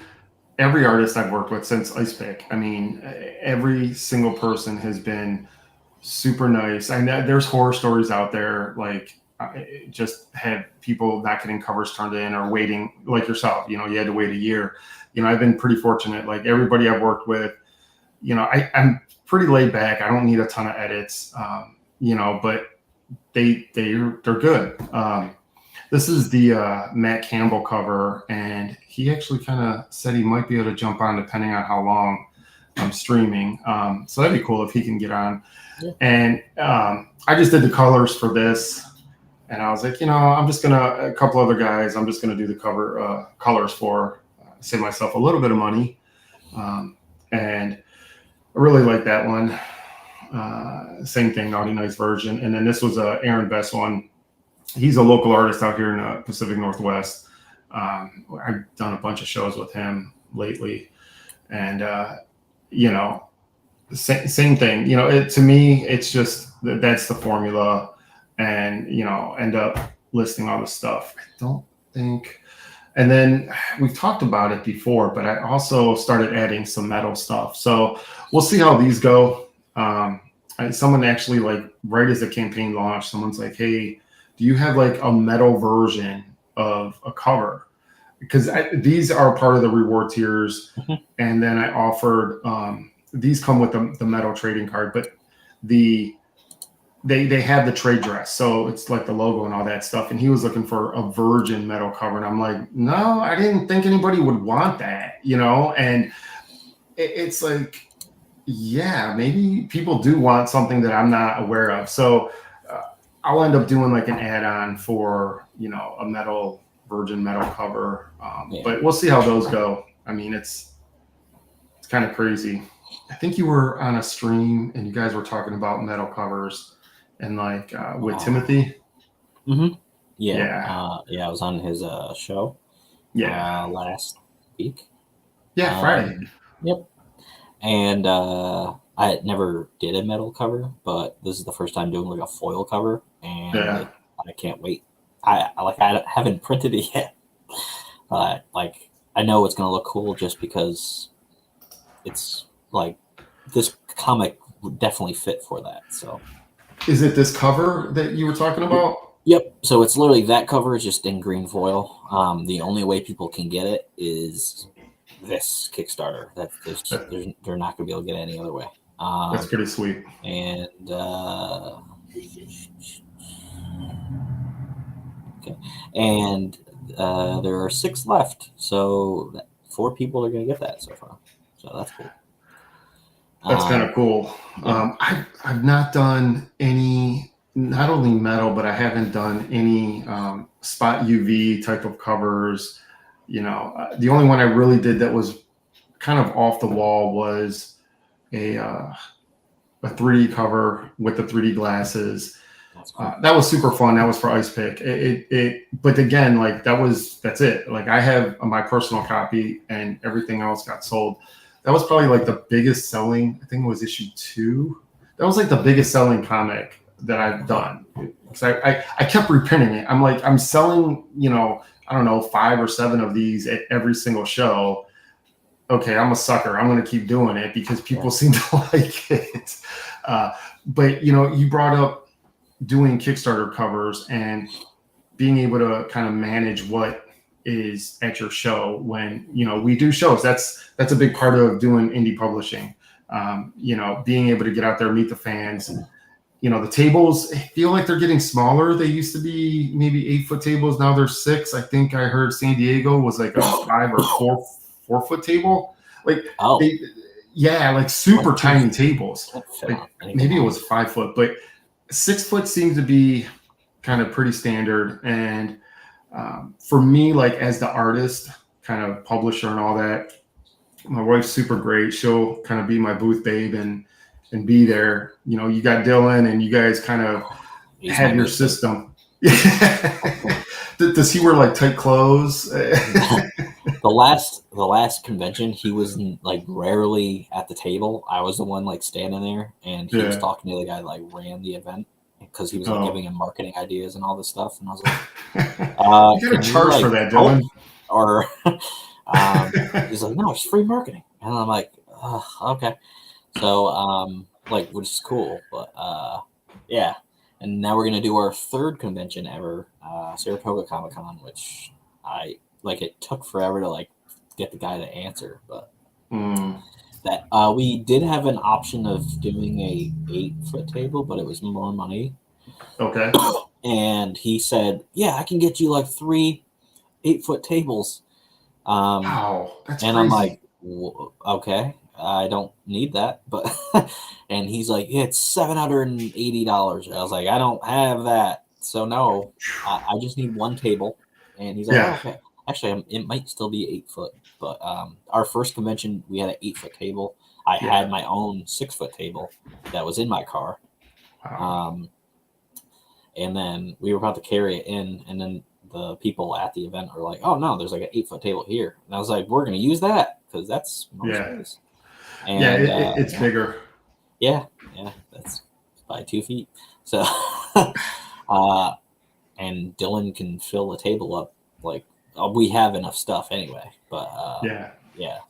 every artist I've worked with since Ice Pick, I mean, every single person has been super nice. I know there's horror stories out there, like, just had people not getting covers turned in or waiting, like yourself. You had to wait a year. I've been pretty fortunate. Like, everybody I've worked with, I'm pretty laid back. I don't need a ton of edits, but they're good. This is the Matt Campbell cover, and he actually kind of said he might be able to jump on depending on how long I'm streaming. So that'd be cool if he can get on. Yeah. And I just did the colors for this, and I was like, I'm just a couple other guys, I'm just gonna do the cover colors for, save myself a little bit of money. And I really like that one. Same thing, naughty nice version. And then this was a Aaron Best one. He's a local artist out here in the Pacific Northwest. I've done a bunch of shows with him lately, and same thing. To me, it's just that's the formula, and end up listing all the stuff. I don't think. And then we've talked about it before, but I also started adding some metal stuff. So we'll see how these go. Someone actually, like, right as the campaign launched, someone's like, "Hey, do you have like a metal version of a cover?" Because these are part of the reward tiers. And then I offered, these come with the metal trading card, but they have the trade dress, so it's like the logo and all that stuff. And he was looking for a virgin metal cover, and I'm like, no, I didn't think anybody would want that, And it's like, yeah, maybe people do want something that I'm not aware of. So I'll end up doing like an add-on for a virgin metal cover. But we'll see how those go. I mean, it's kind of crazy. I think you were on a stream and you guys were talking about metal covers and like with Timothy. Yeah. I was on his show. Last week. Yeah, Friday. Yep. And I never did a metal cover, but this is the first time doing like a foil cover, and I can't wait. I haven't printed it yet, but like I know it's gonna look cool just because it's like this comic would definitely fit for that. So, is it this cover that you were talking about? Yep. So it's literally that cover is just in green foil. The only way people can get it is this Kickstarter. They're not going to be able to get it any other way. That's pretty sweet. And okay, and there are 6 left, so 4 people are going to get that so far. So that's cool. That's kind of cool. I've not done any, not only metal, but I haven't done any spot UV type of covers. The only one I really did that was kind of off the wall was a 3D cover with the 3D glasses. Cool. That was super fun. That was for Ice Pick. But again, like that's it. Like I have my personal copy and everything else got sold. That was probably like the biggest selling. I think it was issue 2. That was like the biggest selling comic that I've done. Because I kept reprinting it. I'm like, I'm selling, I don't know, 5 or 7 of these at every single show. Okay, I'm a sucker. I'm going to keep doing it because people seem to like it. But, you brought up doing Kickstarter covers and being able to kind of manage what is at your show when, we do shows. That's a big part of doing indie publishing. Being able to get out there, meet the fans. The tables, I feel like they're getting smaller. They used to be maybe 8-foot tables. Now they're 6. I think I heard San Diego was like a 5 or 4-foot table. Like, like super tiny tables. Like maybe it was 5-foot, but 6-foot seems to be kind of pretty standard. And for me, like as the artist, kind of publisher and all that, my wife's super great. She'll kind of be my booth babe and be there. You got Dylan and you guys kind of have your system. Does he wear like tight clothes? The last convention, he was like rarely at the table. I was the one like standing there, and he was talking to the guy that like ran the event because he was like giving him marketing ideas and all this stuff. And I was like, you got to charge for that, Dylan. Or he's like, no, it's free marketing. And I'm like, okay. So which is cool, but yeah. And now we're gonna do our 3rd convention ever, Saratoga Comic Con, which it took forever to like get the guy to answer, but that we did have an option of doing a 8-foot table, but it was more money. Okay. And he said, yeah, I can get you like 3 8-foot tables. Wow, that's and crazy. I'm like, okay, I don't need that, but and he's like, yeah, it's $780. I was like, I don't have that, so no, I just need 1 table. And he's like, oh, okay. Actually, it might still be 8-foot, but our first convention we had an 8-foot table. I had my own 6-foot table that was in my car. Wow. And then we were about to carry it in, and then the people at the event are like, oh no, there's like an 8-foot table here. And I was like, we're going to use that because that's more space. And, it's bigger. Yeah, that's by 2 feet. So And Dylan can fill the table up. Like we have enough stuff anyway, but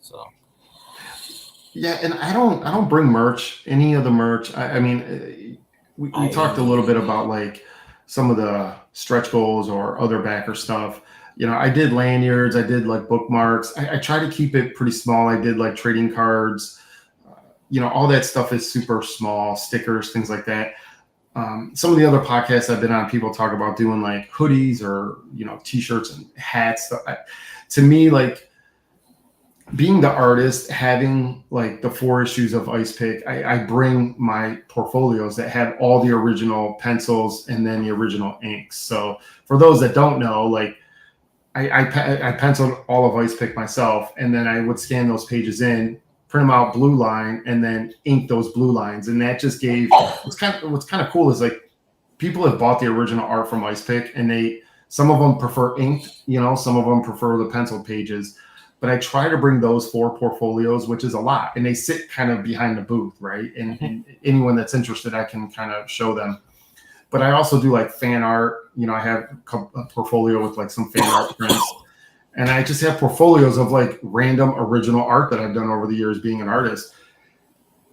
so. Yeah, and I don't bring merch, any of the merch. I mean, we talked a little bit about like some of the stretch goals or other backer stuff. I did lanyards, I did like bookmarks. I try to keep it pretty small. I did like trading cards. All that stuff is super small, stickers, things like that. Some of the other podcasts I've been on, people talk about doing like hoodies or t-shirts and hats. To me, like, being the artist, having like the 4 issues of Ice Pick, I bring my portfolios that have all the original pencils and then the original inks. So for those that don't know, like I penciled all of Ice Pick myself, and then I would scan those pages in, print them out blue line, and then ink those blue lines. And that just gave what's kind of cool is like people have bought the original art from Ice Pick, and some of them prefer inked, some of them prefer the penciled pages. But I try to bring those 4 portfolios, which is a lot, and they sit kind of behind the booth, right? And anyone that's interested, I can kind of show them. But I also do like fan art. I have a portfolio with like some fan art prints, and I just have portfolios of like random original art that I've done over the years being an artist.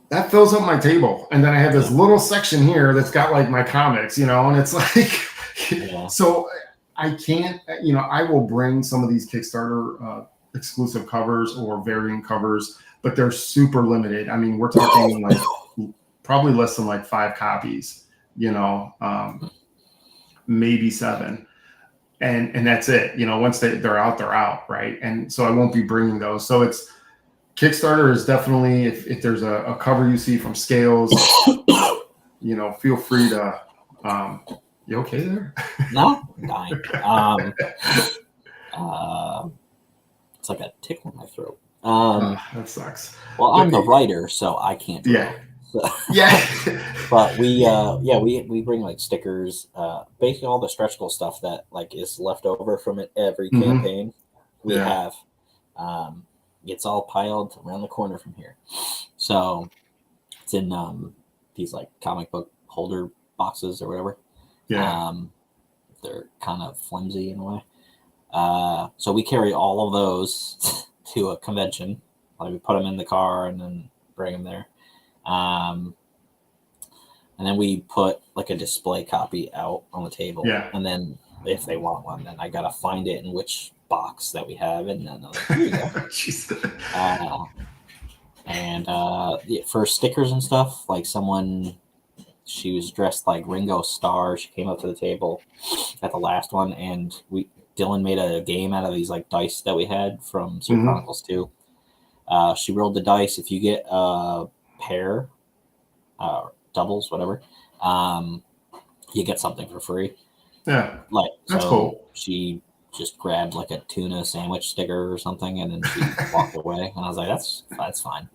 That fills up my table, and then I have this little section here that's got like my comics, and it's like, so I can't, I will bring some of these Kickstarter exclusive covers or variant covers, but they're super limited. I mean, we're talking like probably less than like 5 copies, maybe 7, and that's it. Once they're out, right? And so I won't be bringing those. So it's Kickstarter is definitely, if there's a cover you see from Scales, feel free to. You okay there? No, I'm dying. It's like a tickle in my throat. That sucks. Well, I'm the writer, so I can't. But we bring like stickers, basically all the stretch goal stuff that like is left over from every campaign we have. It's all piled around the corner from here, so it's in these like comic book holder boxes or whatever. They're kind of flimsy in a way. So we carry all of those to a convention. Like we put them in the car and then bring them there. And then we put like a display copy out on the table. And then if they want one, then I got to find it in which box that we have. And then here you go. For stickers and stuff, like she was dressed like Ringo Starr. She came up to the table at the last one, and Dylan made a game out of these like dice that we had from Super Chronicles 2. She rolled the dice. If you get a pair, doubles, whatever, you get something for free. Yeah, like that's cool. She just grabbed like a tuna sandwich sticker or something, and then she walked away. And I was like, that's fine.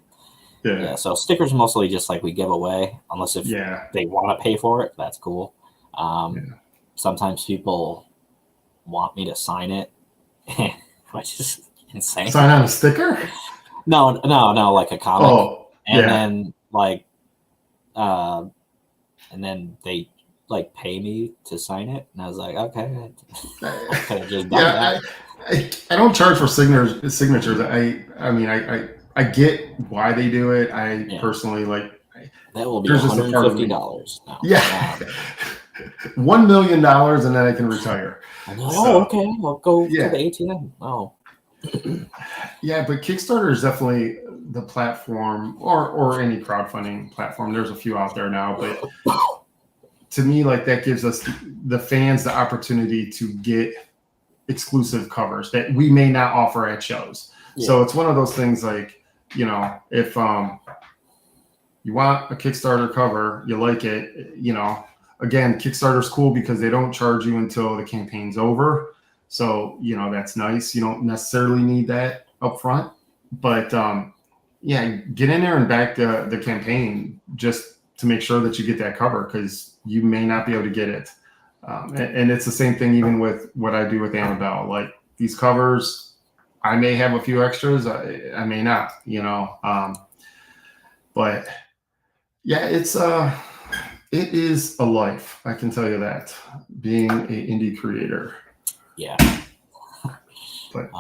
Yeah. So stickers mostly just like we give away, unless if they want to pay for it, that's cool. Sometimes people want me to sign it, which is insane. Sign on a sticker? No, like a comic. Then like, and then they like pay me to sign it, and I was like, okay, I could have just done that. I don't charge for signatures. I mean, I get why they do it. I personally like. That will be $150 now. Yeah. $1 million, and then I can retire. Okay. I'll go to the ATM. Oh. Yeah, but Kickstarter is definitely the platform, or any crowdfunding platform. There's a few out there now, but to me, like that gives us the fans the opportunity to get exclusive covers that we may not offer at shows. So it's one of those things like, if you want a Kickstarter cover, you like it, again, Kickstarter's cool because they don't charge you until the campaign's over. So, that's nice. You don't necessarily need that up front. But, get in there and back the campaign just to make sure that you get that cover, because you may not be able to get it. And it's the same thing even with what I do with Annabelle. Like these covers, I may have a few extras. I may not, but yeah, it's It is a life, I can tell you that, being an indie creator. Yeah. But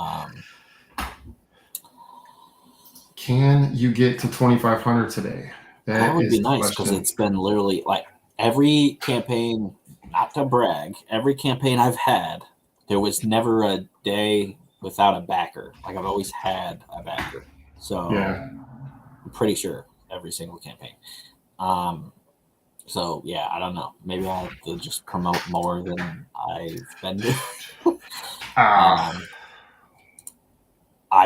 can you get to 2,500 today? That would is be the nice because question. it's been literally like every campaign, not to brag, every campaign I've had, there was never a day without a backer. Like I've always had a backer. So Yeah. I'm pretty sure every single campaign. So yeah, I don't know. Maybe I have to just promote more than I've been doing. I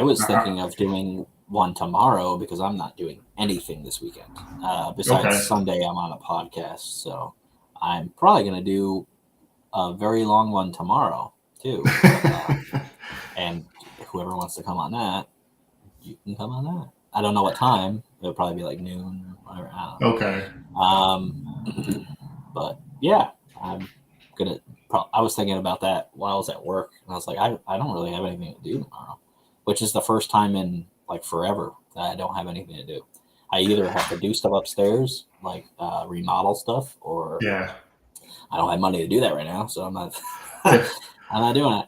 was thinking of doing one tomorrow because I'm not doing anything this weekend. Besides Okay. Sunday, I'm on a podcast, so I'm probably going to do a very long one tomorrow too. And whoever wants to come on that, you can come on that. I don't know what time. It'll probably be like noon or whatever. I don't know. Okay. But yeah, I'm gonna. I was thinking about that while I was at work, and I was like, I don't really have anything to do tomorrow, which is the first time in like forever that I don't have anything to do. I either have to do stuff upstairs, like remodel stuff, or Yeah. I don't have money to do that right now, so I'm not. I'm not doing it.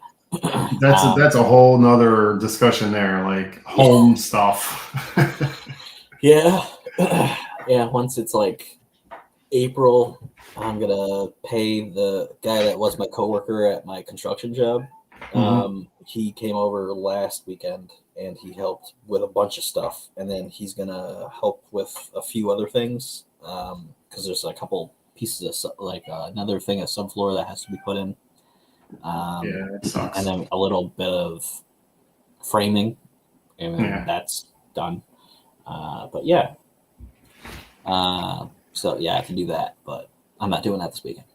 That's a whole nother discussion there, like home stuff. Yeah. Yeah. Once it's like April, I'm gonna pay the guy that was my coworker at my construction job. He came over last weekend and he helped with a bunch of stuff, and then he's gonna help with a few other things because there's a couple pieces of like another thing, a subfloor that has to be put in. Yeah, it sucks. And then a little bit of framing, and then Yeah. that's done. But yeah. So yeah, I can do that, but I'm not doing that this weekend.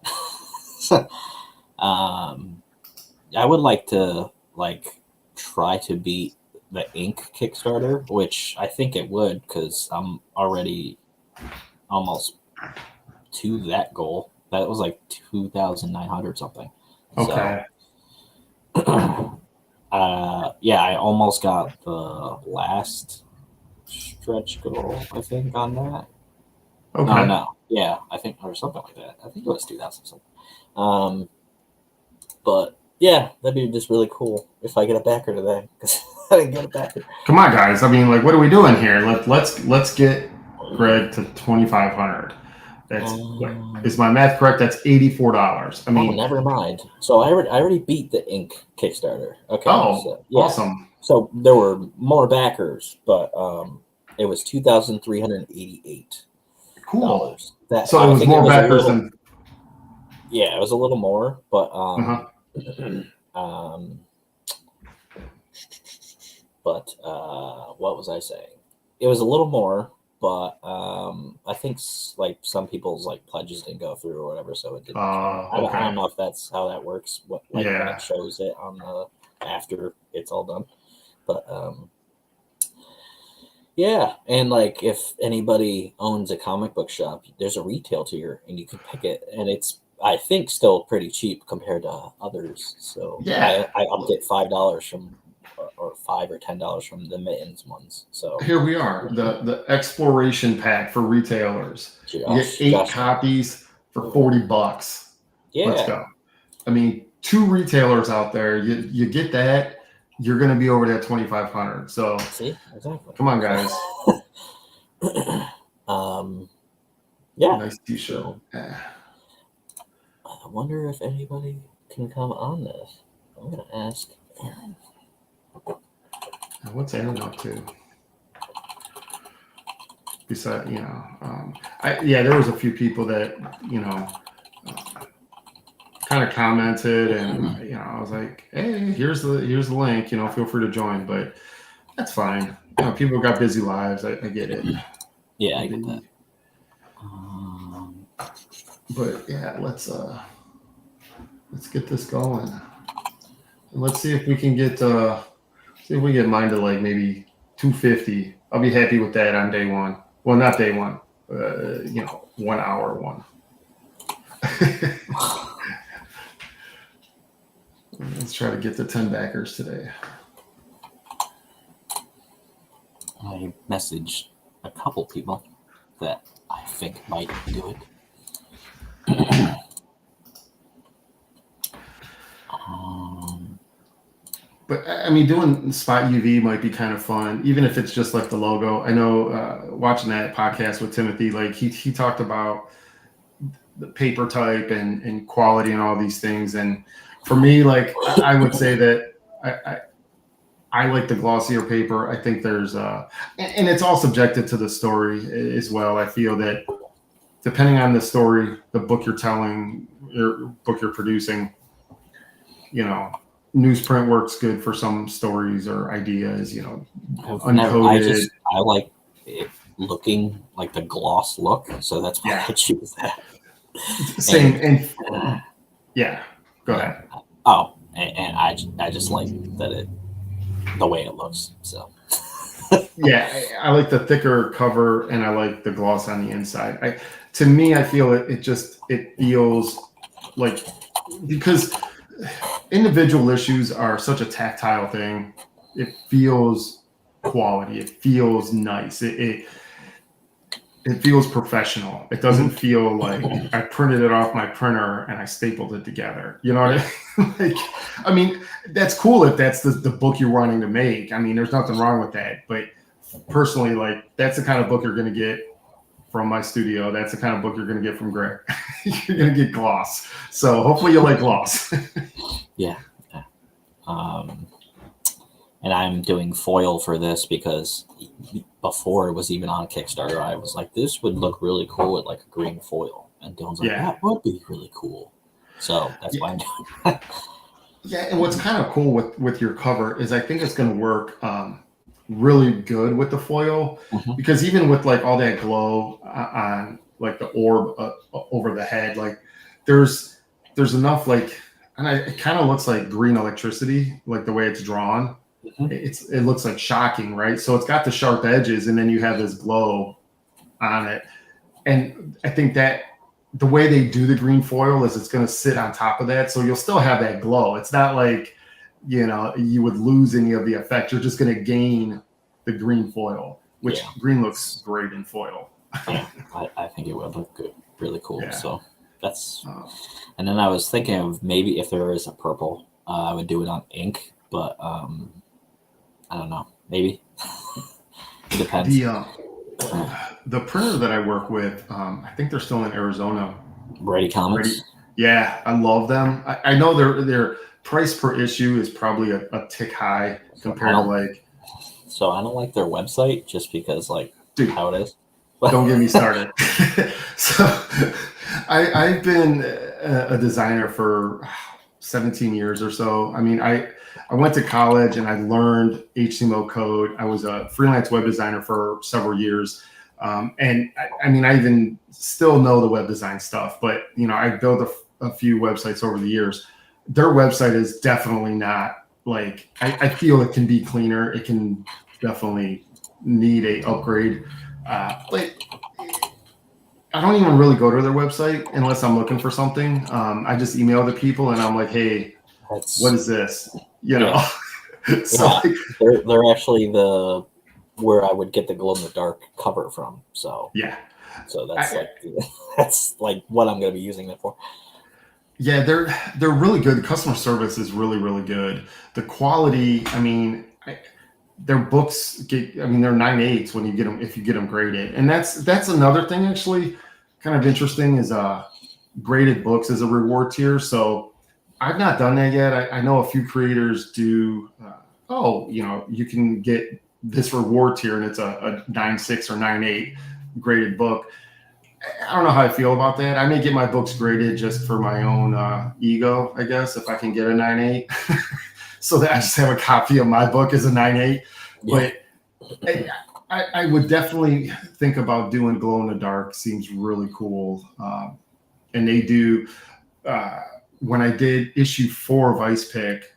I would like to try to beat the Ink Kickstarter, which I think it would because I'm already almost to that goal. That was like 2,900 something. Okay. So, yeah, I almost got the last stretch goal, I think, on that. Okay. No. Yeah, I think, or something like that. I think it was 2,000 something. But yeah, that'd be just really cool if I get a backer today because I didn't get a backer. Come on, guys. I mean, like, what are we doing here? Let's get Greg to 2,500. That's is my math correct? That's $84. I mean, never mind. So I already beat the Ink Kickstarter. Okay. Oh, yeah. Awesome. So there were more backers, but it was $2,388. Cool. That so it was more backers than. Yeah, it was a little more, but what was I saying? It was a little more, but I think like some people's like pledges didn't go through or whatever, so it didn't. Okay. I don't know if that's how that works. When Yeah. it shows it on the after it's all done, but yeah, and like if anybody owns a comic book shop, there's a retail tier, and you can pick it, and it's I think still pretty cheap compared to others. So Yeah. I upped it $5 from, or $5 or $10 from the Mittens ones. So Here we are, the exploration pack for retailers. You get 8 copies for $40. Yeah. Let's go. I mean, 2 retailers out there. You get that, you're going to be over that 2,500. So see, exactly. Come on, guys. Yeah. Nice T-shirt. Yeah. I wonder if anybody can come on this. I'm gonna ask Aaron. What's Aaron up to? Besides, there was a few people that kind of commented, and I was like, hey, here's the link. Feel free to join, but that's fine. People got busy lives. I get it. Yeah, I get that. But yeah, let's get this going. And let's see if we can get mine to like maybe 250. I'll be happy with that on day one. Well, not day one. 1 hour one. Let's try to get to 10 backers today. I messaged a couple people that I think might do it. But I mean, doing spot UV might be kind of fun, even if it's just like the logo. I know watching that podcast with Timothy, like he talked about the paper type and quality and all these things. And for me, like I would say that I like the glossier paper. I think there's and it's all subjective to the story as well. I feel that depending on the story, the book you're telling, your book you're producing, you know, newsprint works good for some stories or ideas, you know, uncoded. I like it looking like the gloss look, so that's why I choose that. Same. And yeah, go ahead. Oh, and I just like that the way it looks. So yeah, I like the thicker cover and I like the gloss on the inside. To me, I feel it feels like, because individual issues are such a tactile thing. It feels quality. It feels nice. It feels professional. It doesn't feel like I printed it off my printer and I stapled it together. You know what I mean? I mean, that's cool if that's the book you're wanting to make. I mean, there's nothing wrong with that. But personally, like, that's the kind of book you're going to get from my studio. That's the kind of book you're going to get from Greg. You're going to get gloss. So hopefully you like gloss. Yeah. And I'm doing foil for this because before it was even on Kickstarter, I was like, this would look really cool with like a green foil. And Dylan's like, that would be really cool. So that's why I'm doing that. Yeah, and what's kind of cool with your cover is I think it's going to work really good with the foil, because even with like all that glow on like the orb over the head, like there's enough, like, and it kind of looks like green electricity, like the way it's drawn. It looks like shocking, right? So it's got the sharp edges, and then you have this glow on it. And I think that the way they do the green foil is it's going to sit on top of that, so you'll still have that glow. It's not like, you know, you would lose any of the effect. You're just going to gain the green foil, which green looks great in foil. Yeah, I think it would look good, really cool. Yeah. So that's, and then I was thinking of maybe if there is a purple, I would do it on ink, but I don't know, maybe. It depends. The printer that I work with, I think they're still in Arizona. Ready Comics. Yeah, I love them. I know their price per issue is probably a tick high compared to like. So I don't like their website just because, like, how it is. Don't get me started. So I've been a designer for 17 years or so. I mean, I went to college and I learned HTML code. I was a freelance web designer for several years. And I mean, I even still know the web design stuff, but, you know, I built a few websites over the years. Their website is definitely not like, I feel it can be cleaner. It can definitely need a upgrade. But I don't even really go to their website unless I'm looking for something. I just email the people and I'm like, hey, what is this? You know? So they're actually where I would get the glow in the dark cover from. So so that's like what I'm going to be using it for. Yeah, they're really good. The customer service is really, really good. The quality, I mean, their books they're 9.8s when you get them, if you get them graded. And that's another thing actually kind of interesting is graded books as a reward tier. So I've not done that yet. I know a few creators do. You know, you can get this reward tier and it's a 9.6 or 9.8 graded book. I don't know how I feel about that. I may get my books graded just for my own ego, I guess, if I can get a 9.8. So that I just have a copy of my book as a 9.8. Yeah. But I would definitely think about doing glow in the dark. Seems really cool. And they do, when I did issue 4 of Ice Pick,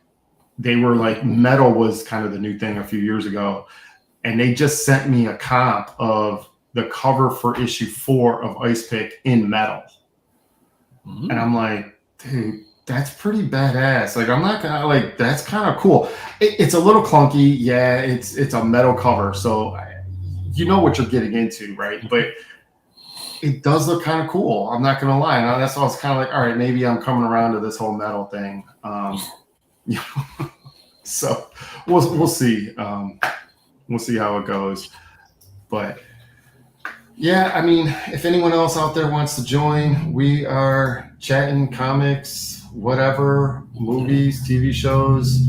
they were like, metal was kind of the new thing a few years ago. And they just sent me a comp of the cover for issue 4 of Ice Pick in metal. And I'm like, dude, that's pretty badass. Like, I'm not gonna, like, that's kind of cool. It's a little clunky. Yeah, it's a metal cover. So you know what you're getting into, right? But it does look kind of cool. I'm not gonna lie. Now, that's why I was kind of like, all right, maybe I'm coming around to this whole metal thing. So we'll see. We'll see how it goes. But yeah, I mean, if anyone else out there wants to join, we are chatting comics, whatever, movies, TV shows.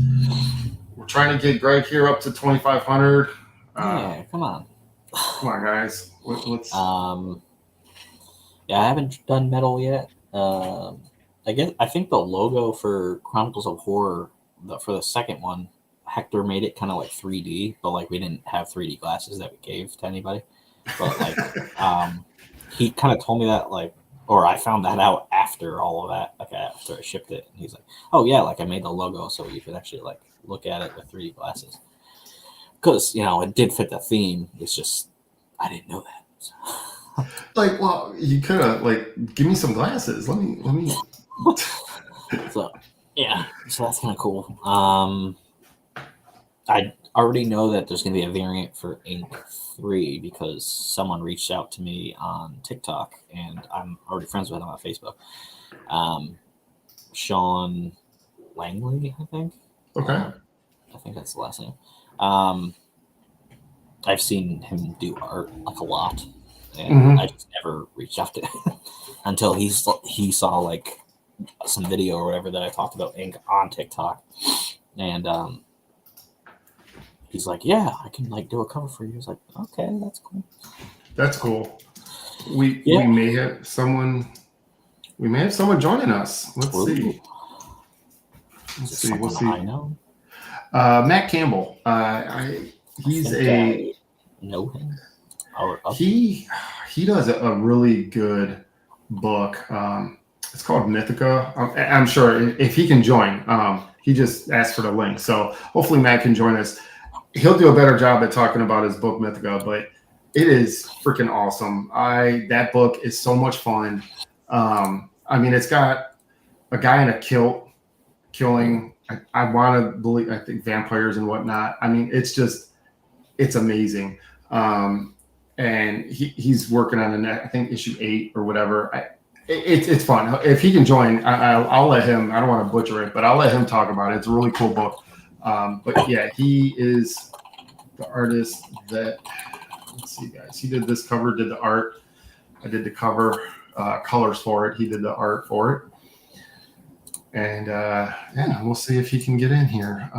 We're trying to get Greg here up to 2,500. Yeah, come on. Come on, guys. Let's. Yeah, I haven't done metal yet. I think the logo for Chronicles of Horror, for the second one, Hector made it kind of like 3D, but like we didn't have 3D glasses that we gave to anybody. But like, he kind of told me that, like, or I found that out after all of that, like after I shipped it. And he's like, "Oh yeah, like I made the logo so you could actually like look at it with 3D glasses." Because it did fit the theme. It's just I didn't know that. So. Like, well, you could have like give me some glasses. Let me. So yeah, so that's kind of cool. I already know that there's going to be a variant for Ink 3 because someone reached out to me on TikTok, and I'm already friends with him on Facebook. Sean Langley, I think. Okay. I think that's the last name. I've seen him do art like a lot, and I just never reached out to him until he saw like some video or whatever that I talked about Ink on TikTok, and he's like, "Yeah, I can like do a cover for you." I was like, "Okay, that's cool." That's cool. We may have someone. We may have someone joining us. Let's see. We'll see. I know. Matt Campbell. He's I know him. He does a really good book. It's called Mythica. I'm sure if he can join, he just asked for the link. So hopefully Matt can join us. He'll do a better job at talking about his book Mythica, but it is freaking awesome. That book is so much fun. I mean, it's got a guy in a kilt killing. I want to believe, I think, vampires and whatnot. I mean, it's amazing. And he's working on I think issue 8 or whatever. It's fun. If he can join, I'll let him. I don't want to butcher it, but I'll let him talk about it. It's a really cool book. But yeah, he is the artist that. Let's see, guys. He did this cover, did the art. I did the cover, colors for it. He did the art for it. And yeah, we'll see if he can get in here.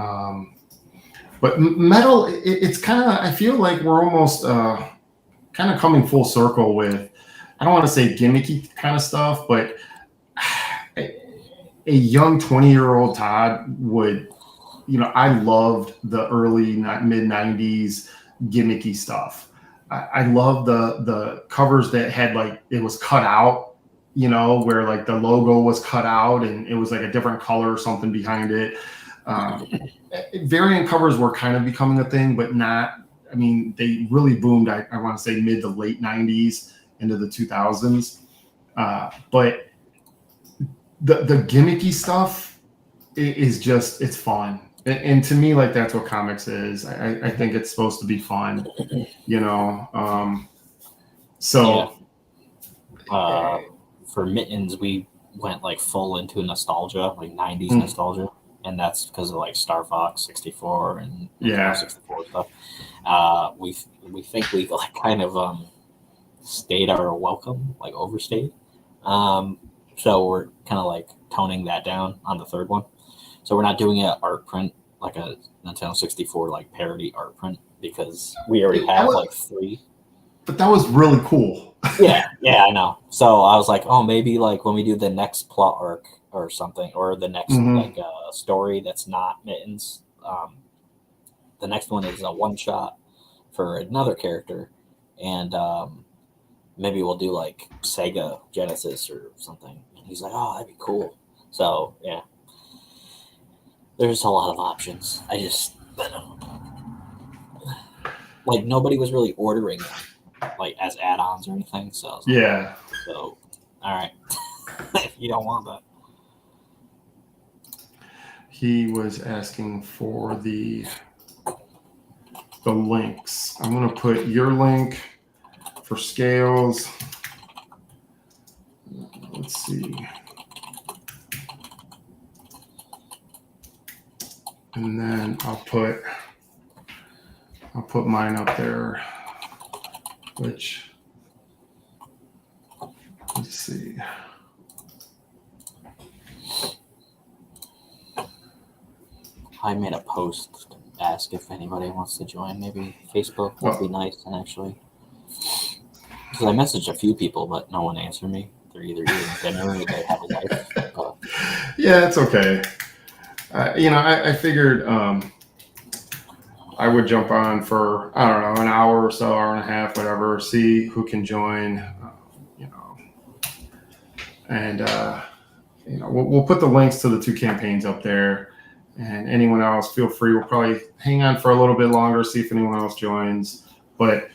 But metal, it's kind of, I feel like we're almost kind of coming full circle with, I don't want to say gimmicky kind of stuff, but a young 20-year-old Todd would, I loved the early mid 90s gimmicky stuff. I love the covers that had like, it was cut out, where like the logo was cut out and it was like a different color or something behind it. Variant covers were kind of becoming a thing, but not, I mean, they really boomed, I want to say mid to late 90s into the 2000s. But the gimmicky stuff is just, it's fun. And to me, like, that's what comics is. I think it's supposed to be fun, so. Yeah. For Mittens, we went like full into nostalgia, like 90s nostalgia. And that's because of like Star Fox 64 and 64 stuff. We think we like kind of stayed our welcome, like overstayed. So we're kind of like toning that down on the third one. So we're not doing an art print, like a Nintendo 64 like parody art print, because we already have like 3. But that was really cool. yeah, I know. So I was like, oh, maybe like when we do the next plot arc or something, or the next story that's not Mittens. The next one is a one shot for another character, and maybe we'll do like Sega Genesis or something. And he's like, oh, that'd be cool. So yeah, there's a lot of options. I don't know. Like nobody was really ordering them like as add-ons or anything. So like, yeah. So all right, if you don't want that. He was asking for the links. I'm going to put your link for Scales let's see. And then I'll put mine up there, which, let's see. I made a post to ask if anybody wants to join. Maybe Facebook would be nice, and actually, because I messaged a few people, but no one answered me. They're either eating dinner or they have a life. Yeah, it's okay. I figured I would jump on for, I don't know, an hour or so, hour and a half, whatever, see who can join, and we'll put the links to the 2 campaigns up there. And anyone else, feel free. We'll probably hang on for a little bit longer, see if anyone else joins. But,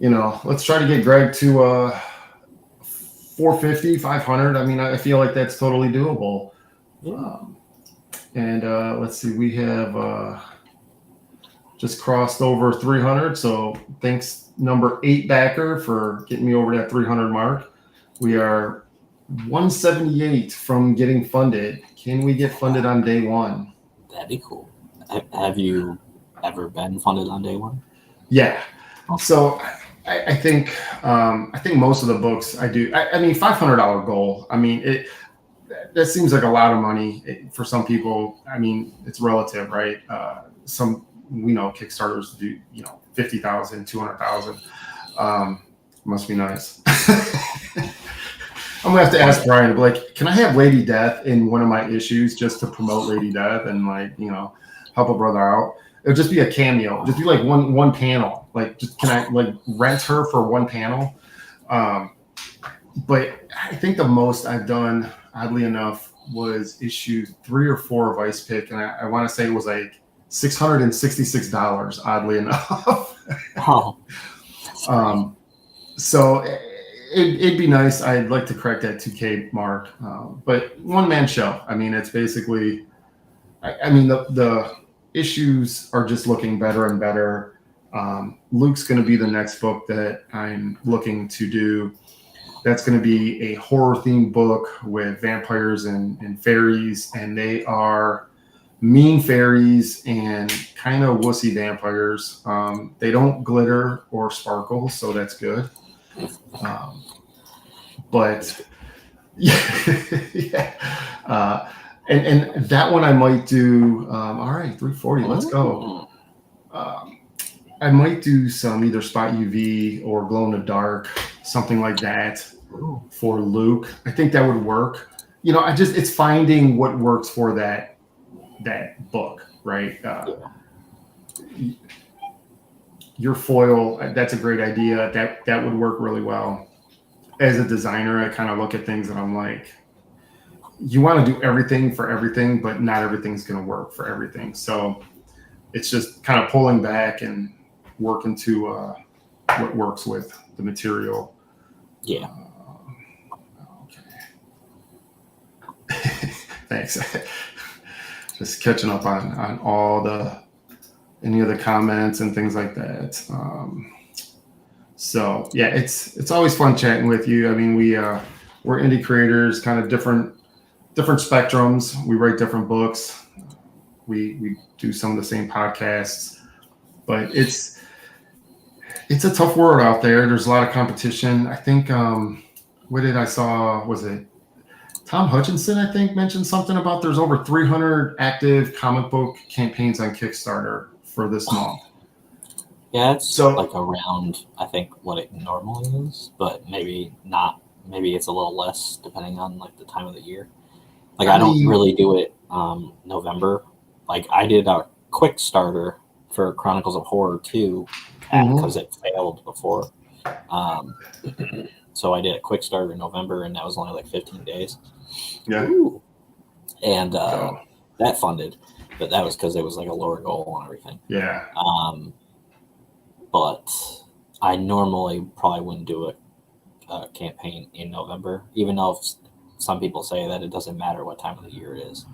let's try to get Greg to 450, 500. I mean, I feel like that's totally doable. Yeah. And let's see, we have just crossed over 300. So thanks, number 8 backer, for getting me over that 300 mark. We are 178 from getting funded. Can we get funded on day 1? That'd be cool. Have you ever been funded on day 1? Yeah. So I think most of the books I do. I mean, $500 goal. I mean, that seems like a lot of money for some people. I mean, it's relative, right? Some we know Kickstarters do 50,000, 200,000. Must be nice. I'm gonna have to ask Brian to be like, can I have Lady Death in one of my issues just to promote Lady Death and help a brother out? It'll just be a cameo. Just be like one panel. Like, just can I rent her for one panel? But I think the most I've done, oddly enough, was issue 3 or of Ice Pick, and I want to say it was like $666. Oddly enough. Oh. So it'd be nice. I'd like to crack that 2K mark, but one-man show. I mean, it's basically, I mean, the issues are just looking better and better. Luke's going to be the next book that I'm looking to do. That's going to be a horror-themed book with vampires and fairies, and they are mean fairies and kind of wussy vampires. They don't glitter or sparkle, so that's good. But yeah, and that one I might do. All right, 340. Let's go. I might do some either spot UV or glow in the dark, something like that for Luke. I think that would work. It's finding what works for that book, right? Your foil, that's a great idea. That would work really well. As a designer, I kind of look at things and I'm like, you want to do everything for everything, but not everything's going to work for everything. So it's just kind of pulling back and working to what works with the material. Yeah. Okay. Thanks. Just catching up on all any of the comments and things like that. So yeah, it's always fun chatting with you. I mean, we're indie creators, kind of different spectrums. We write different books. We do some of the same podcasts, but it's a tough world out there. There's a lot of competition. I think what did I saw? Was it Tom Hutchinson? I think mentioned something about there's over 300 active comic book campaigns on Kickstarter for this month. Yeah, it's like around, I think, what it normally is, but maybe not. Maybe it's a little less depending on the time of the year. I don't really do it November. I did a quick starter for Chronicles of Horror 2 because it failed before. So I did a quick starter in November, and that was only 15 days. Yeah. Ooh. And that funded, but that was because it was a lower goal and everything. Yeah. But I normally probably wouldn't do a campaign in November, even though some people say that it doesn't matter what time of the year it is.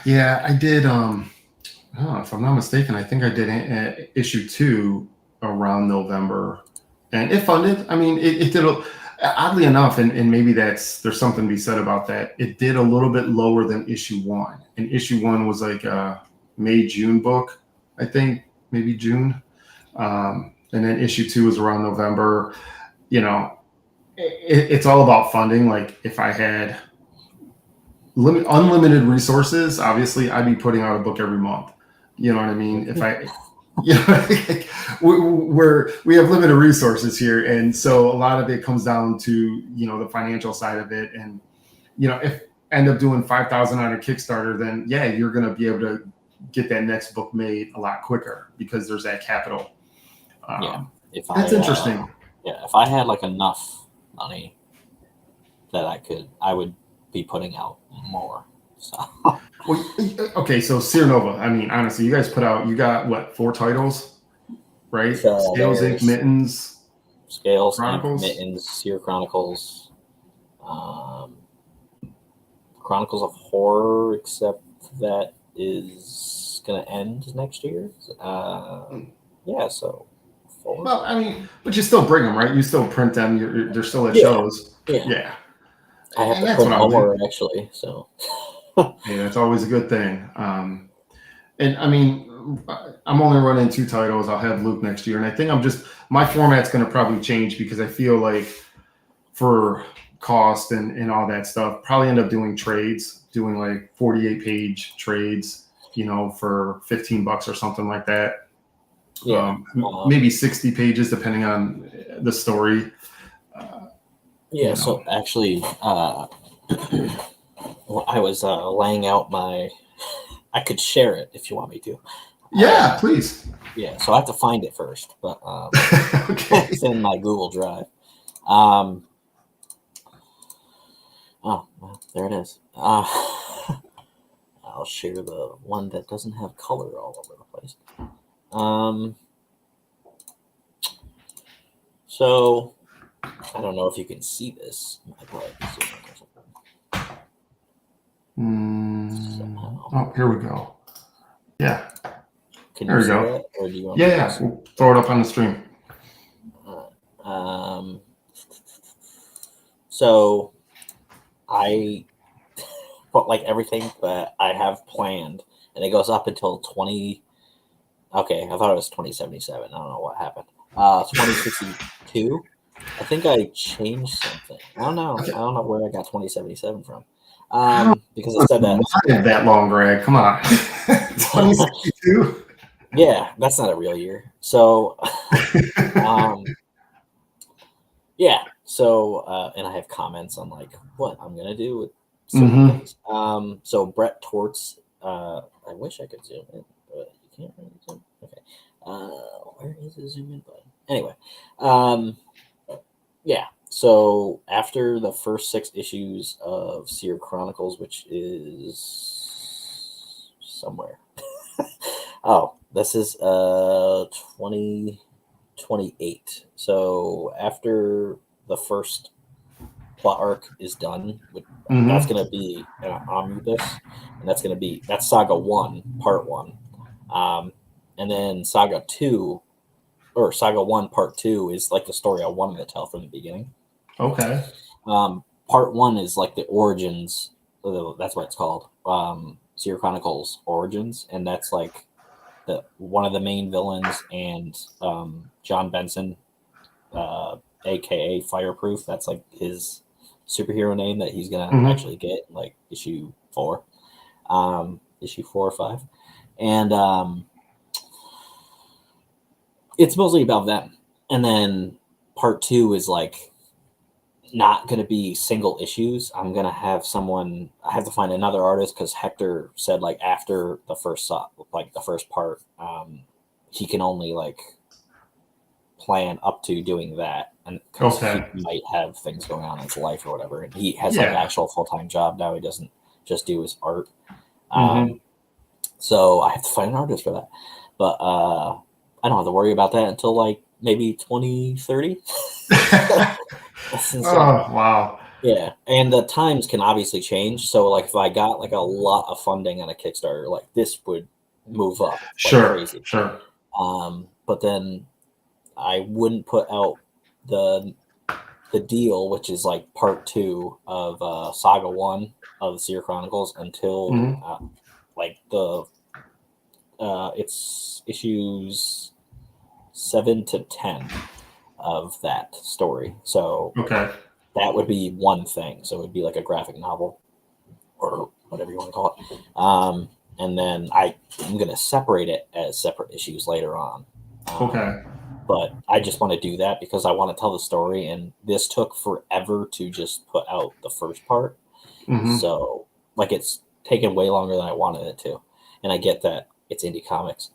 Yeah, I did. If I'm not mistaken, I think I issue 2 around November, and it funded. I mean, it did. oddly enough, and maybe there's something to be said about that. It did a little bit lower than issue one, and issue one was like a May-June book, I think, maybe June, and then issue two was around November. You know, it's all about funding. Like if I had unlimited resources, obviously I'd be putting out a book every month. You know what I mean? If I, you know, we have limited resources here, and so a lot of it comes down to the financial side of it. And if end up doing 5,000 on a Kickstarter, then yeah, you're going to be able to get that next book made a lot quicker because there's that capital. That's interesting. If I had like enough money that I would be putting out more. So. Well, okay, so Seer Nova. I mean, honestly, you guys you got what, 4 titles, right? Scales, Ink, Mittens, Scales, Chronicles, Ink, Mittens, Seer Chronicles, Chronicles of Horror, except that is going to end next year. Yeah, so 4. Well, I mean, but you still bring them, right? You still print them. They're still at shows. Yeah. I have to print more, actually, so. Hey, that's always a good thing. And I mean, I'm only running 2 titles. I'll have Luke next year, and I think my format's going to probably change because I feel like for cost and all that stuff, probably end up doing trades, doing like 48-page trades, for $15 or something like that. Yeah, maybe 60 pages depending on the story. So actually, well, I was laying out I could share it if you want me to. Yeah, please. Yeah, so I have to find it first, but okay. It's in my Google Drive. Oh, well, there it is. I'll share the one that doesn't have color all over the place. So I don't know if you can see this. Oh, here we go. Yeah. Can you see that, or do you want yeah. We'll throw it up on the stream. So I put like everything that I have planned, and it goes up until 20. Okay, I thought it was 2077. I don't know what happened. 2062. I think I changed something. I don't know. Okay. I don't know where I got 2077 from. Because it said that long, Greg. Come on. 2062. Yeah, that's not a real year. So, yeah. So, and I have comments on like what I'm gonna do with certain things. So Brett Torts. I wish I could zoom in, but you can't really zoom. Okay. Where is the zoom in button? Anyway, yeah. So after the first 6 issues of Seer Chronicles, which is somewhere. Oh, this is 2028. So after the first plot arc is done, that's going to be an omnibus, and that's Saga 1, Part 1. And then Saga 2, or Saga 1, Part 2 is like the story I wanted to tell from the beginning. Okay. Part 1 is like the origins. That's what it's called. Seer Chronicles Origins, and that's like one of the main villains, and John Benson, aka Fireproof. That's like his superhero name that he's gonna actually get like issue 4 or 5, and it's mostly about them. And then Part 2 is like not going to be single issues. I'm going to have I have to find another artist, because Hector said like after the first part, he can only like plan up to doing that, and because he might have things going on in his life or whatever, and he has like an actual full-time job now. He doesn't just do his art. So I have to find an artist for that, but I don't have to worry about that until like maybe 2030. Oh, wow. Yeah, and the times can obviously change. So like if I got like a lot of funding on a Kickstarter, like this would move up like crazy. Sure. But then I wouldn't put out the the deal, which is like part 2 of Saga 1 of the Seer Chronicles until like the it's issues 7 to 10 of that story. So Okay. that would be one thing. So it would be like a graphic novel or whatever you want to call it. And then I'm going to separate it as separate issues later on. Okay. But I just want to do that because I want to tell the story. And this took forever to just put out the first part. So like it's taken way longer than I wanted it to. And I get that it's indie comics.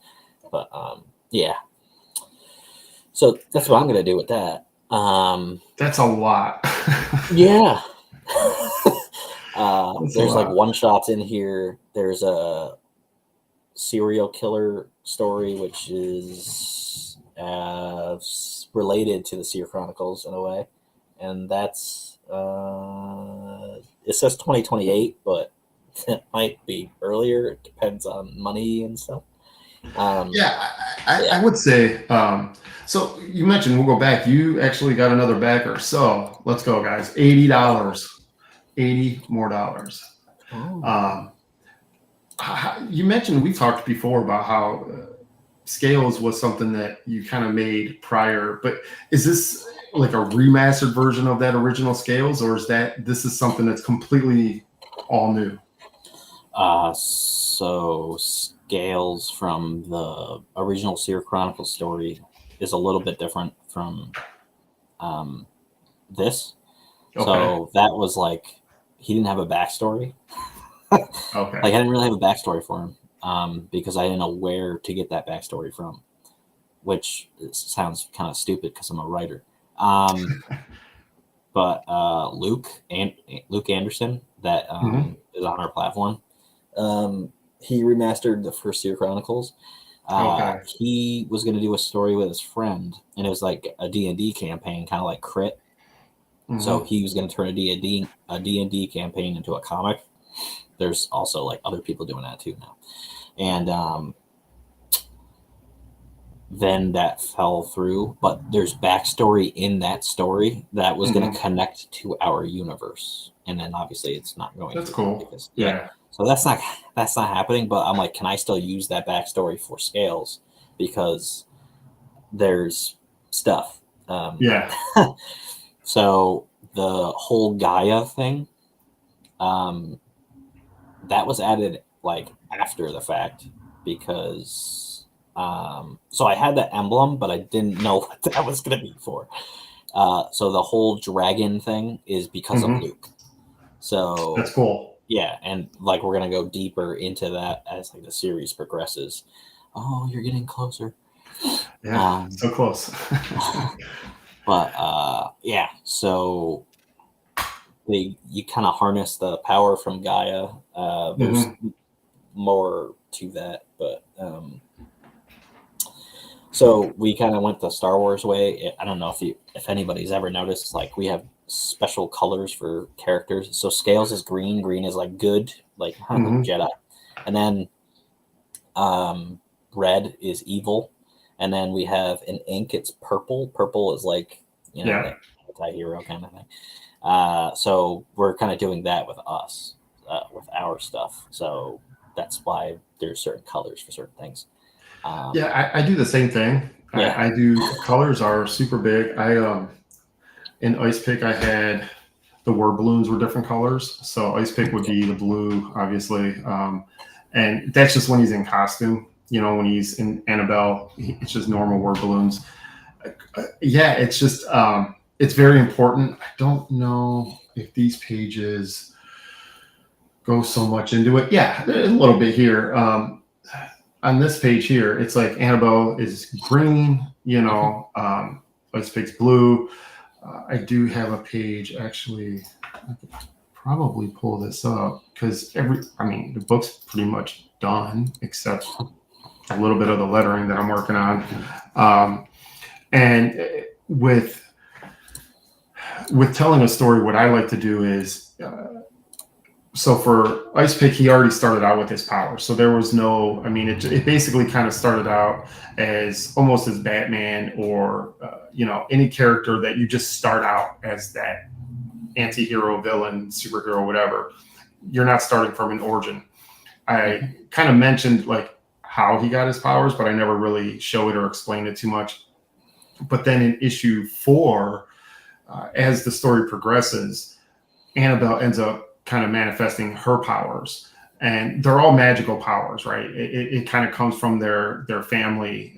But yeah. So that's what I'm going to do with that. That's a lot. Yeah. There's like one shots in here. There's a serial killer story, which is related to the Seer Chronicles in a way. And that's, it says 2028, but it might be earlier. It depends on money and stuff. I would say, so you mentioned, we'll go back, you actually got another backer. So let's go, guys. $80. $80 more. You mentioned, we talked before about how Scales was something that you kind of made prior, but is this like a remastered version of that original Scales, or is this is something that's completely all new? So Scales from the original Seer Chronicles story is a little bit different from this. Okay. So that was like, he didn't have a backstory. Okay. Like I didn't really have a backstory for him because I didn't know where to get that backstory from, which sounds kind of stupid because I'm a writer. But Luke Anderson, that is on our platform, he remastered the first Seer Chronicles. Okay. He was going to do a story with his friend, and it was like a D&D campaign, kind of like Crit. So he was going to turn a D&D campaign into a comic. There's also like other people doing that too now. And then that fell through, but there's backstory in that story that was going to connect to our universe. And then obviously it's not going to. That's cool. Because, yeah. So that's not happening, but I'm like, can I still use that backstory for Scales? Because there's stuff. Yeah. So the whole Gaia thing, that was added like after the fact because so I had that emblem, but I didn't know what that was going to be for. So the whole dragon thing is because of Luke. So that's cool. Yeah, and like we're going to go deeper into that as like the series progresses. Oh, you're getting closer. Yeah, so close. But yeah, so you kind of harness the power from Gaia. There's more to that, but so we kind of went the Star Wars way. I don't know if anybody's ever noticed, like we have special colors for characters. So Scales is green. Green is like good, like Jedi, and then red is evil, and then we have an ink. It's purple. Purple is like like anti-hero kind of thing. So we're kind of doing that with us, with our stuff. So that's why there's certain colors for certain things. I do the same thing. Yeah. I do. Colors are super big. In Ice Pick, I had the word balloons were different colors. So Ice Pick would be the blue, obviously. And that's just when he's in costume. When he's in Annabelle, it's just normal word balloons. It's just, it's very important. I don't know if these pages go so much into it. Yeah, a little bit here. On this page here, it's like Annabelle is green, Ice Pick's blue. I do have a page, actually, I could probably pull this up because the book's pretty much done except a little bit of the lettering that I'm working on. And with telling a story, what I like to do is so for Ice Pick, he already started out with his powers. So there was no, I mean, it basically kind of started out as almost as Batman or, any character that you just start out as that anti-hero, villain, superhero, whatever. You're not starting from an origin. I kind of mentioned like how he got his powers, but I never really show it or explain it too much. But then in issue 4, as the story progresses, Annabelle ends up kind of manifesting her powers, and they're all magical powers, right? It kind of comes from their family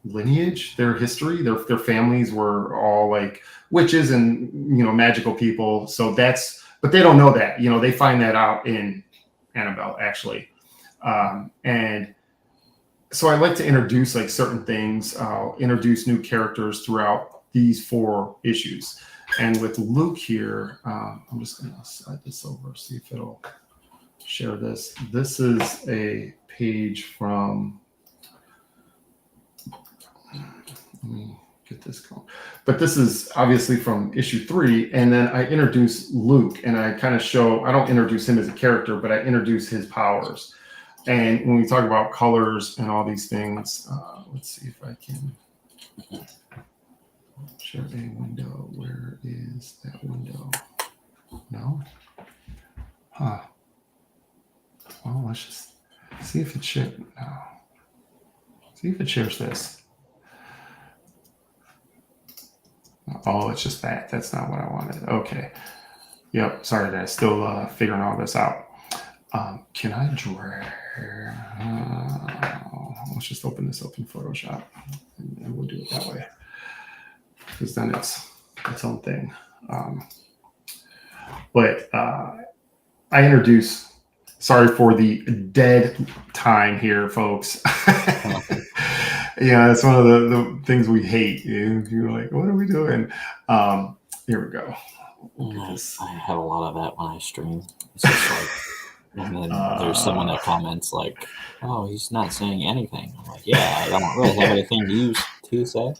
lineage, their history. Their families were all like witches and magical people. So but they don't know that. They find that out in Annabelle actually, and so I like to introduce like certain things. I'll introduce new characters throughout these 4 issues. And with Luke here, I'm just going to slide this over, see if it'll share this. This is a page from, let me get this going. But this is obviously from issue 3. And then I introduce Luke and I kind of I don't introduce him as a character, but I introduce his powers. And when we talk about colors and all these things, let's see if I can share a window. Where is that window? No? Huh. Well, let's just see if it shares. No. See if it shares this. Oh, it's just that. That's not what I wanted. Okay. Yep. Sorry, guys. Still figuring all this out. Can I drag? Let's just open this up in Photoshop, and we'll do it that way. Because then it's its own thing. But I introduce, sorry for the dead time here, folks. Yeah, it's one of the things we hate. You're like, what are we doing? Here we go. I have a lot of that when I stream. It's just like, and then there's someone that comments like, oh, he's not saying anything. I'm like, yeah, I don't really have anything to say.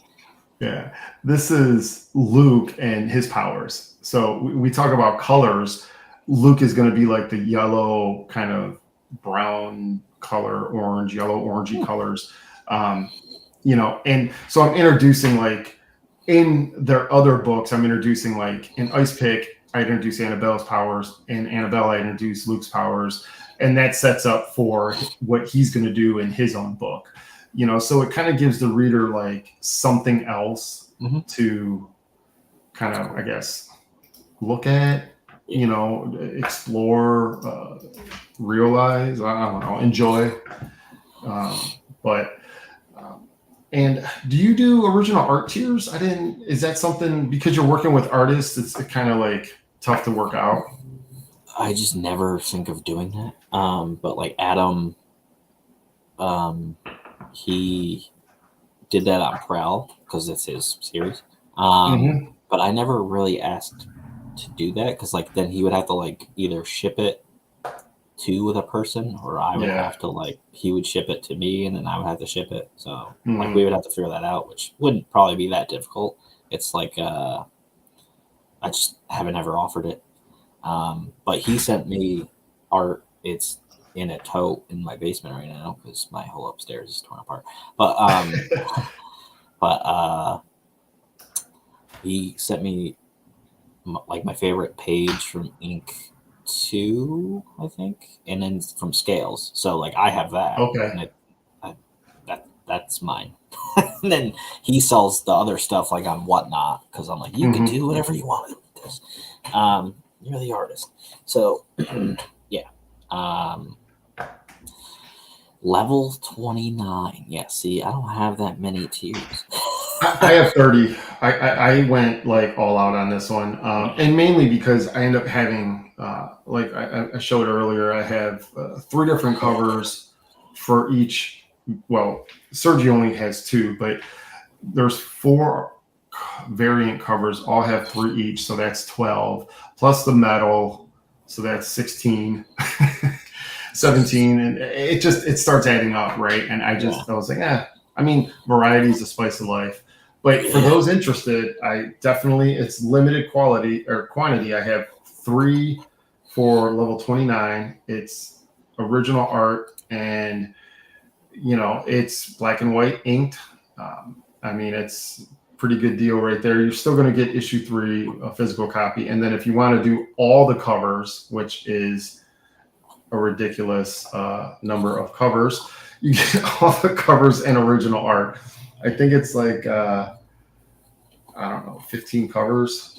Yeah, this is Luke and his powers. So we talk about colors. Luke is going to be like the yellow, kind of brown color, orange, yellow, orangey colors. And so I'm introducing like in their other books, I'm introducing like in Ice Pick, I introduce Annabelle's powers. In Annabelle, I introduce Luke's powers. And that sets up for what he's going to do in his own book. So it kind of gives the reader like something else to kind of, I guess, look at, explore, realize, I don't know, enjoy. And do you do original art tiers? Is that something, because you're working with artists, it's kind of like tough to work out? I just never think of doing that. But like Adam, he did that on Prowl because it's his series. But I never really asked to do that because like then he would have to like either ship it to the person or I would have to like he would ship it to me and then I would have to ship it. So like we would have to figure that out, which wouldn't probably be that difficult. It's like I just haven't ever offered it. But he sent me art. It's in a tote in my basement right now because my whole upstairs is torn apart. But he sent me like my favorite page from Ink 2, I think, and then from Scales. So like I have that. Okay. And that's mine. And then he sells the other stuff like on Whatnot because I'm like, you can do whatever you want with this. You're the artist. So yeah. Level 29. Yeah, see, I don't have that many tiers. I have 30. I went like all out on this one, and mainly because I end up having like I showed earlier. I have 3 different covers for each. Well, Sergio only has 2, but there's 4 variant covers. All have 3 each, so that's 12 plus the metal, so that's 16. 17, and it starts adding up, right? And I was like, I mean, variety is the spice of life. But for those interested, it's limited quality or quantity. I have 3 for level 29. It's original art, and it's black and white inked. I mean, it's pretty good deal right there. You're still going to get issue 3, a physical copy, and then if you want to do all the covers, which is a ridiculous number of covers, you get all the covers and original art. I think it's like I don't know, 15 covers.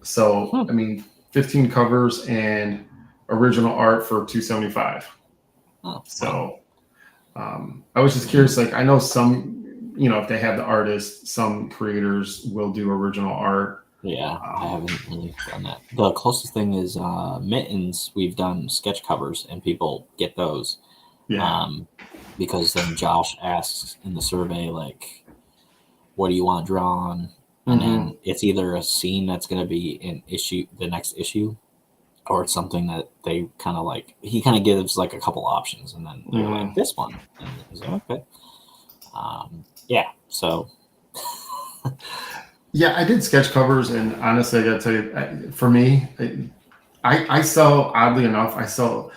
So I mean, 15 covers and original art for $275. So I was just curious. Like, I know some, if they have the artist, some creators will do original art. Yeah, I haven't really done that. The closest thing is Mittens. We've done sketch covers, and people get those. Yeah. Because then Josh asks in the survey, like, what do you want drawn? And then it's either a scene that's going to be in the next issue, or it's something that they kind of like. He kind of gives like a couple options, and then they're like, this one. And he's like, okay. Yeah, so. Yeah, I did sketch covers, and honestly, I got to tell you, for me, I sell, oddly enough, I sell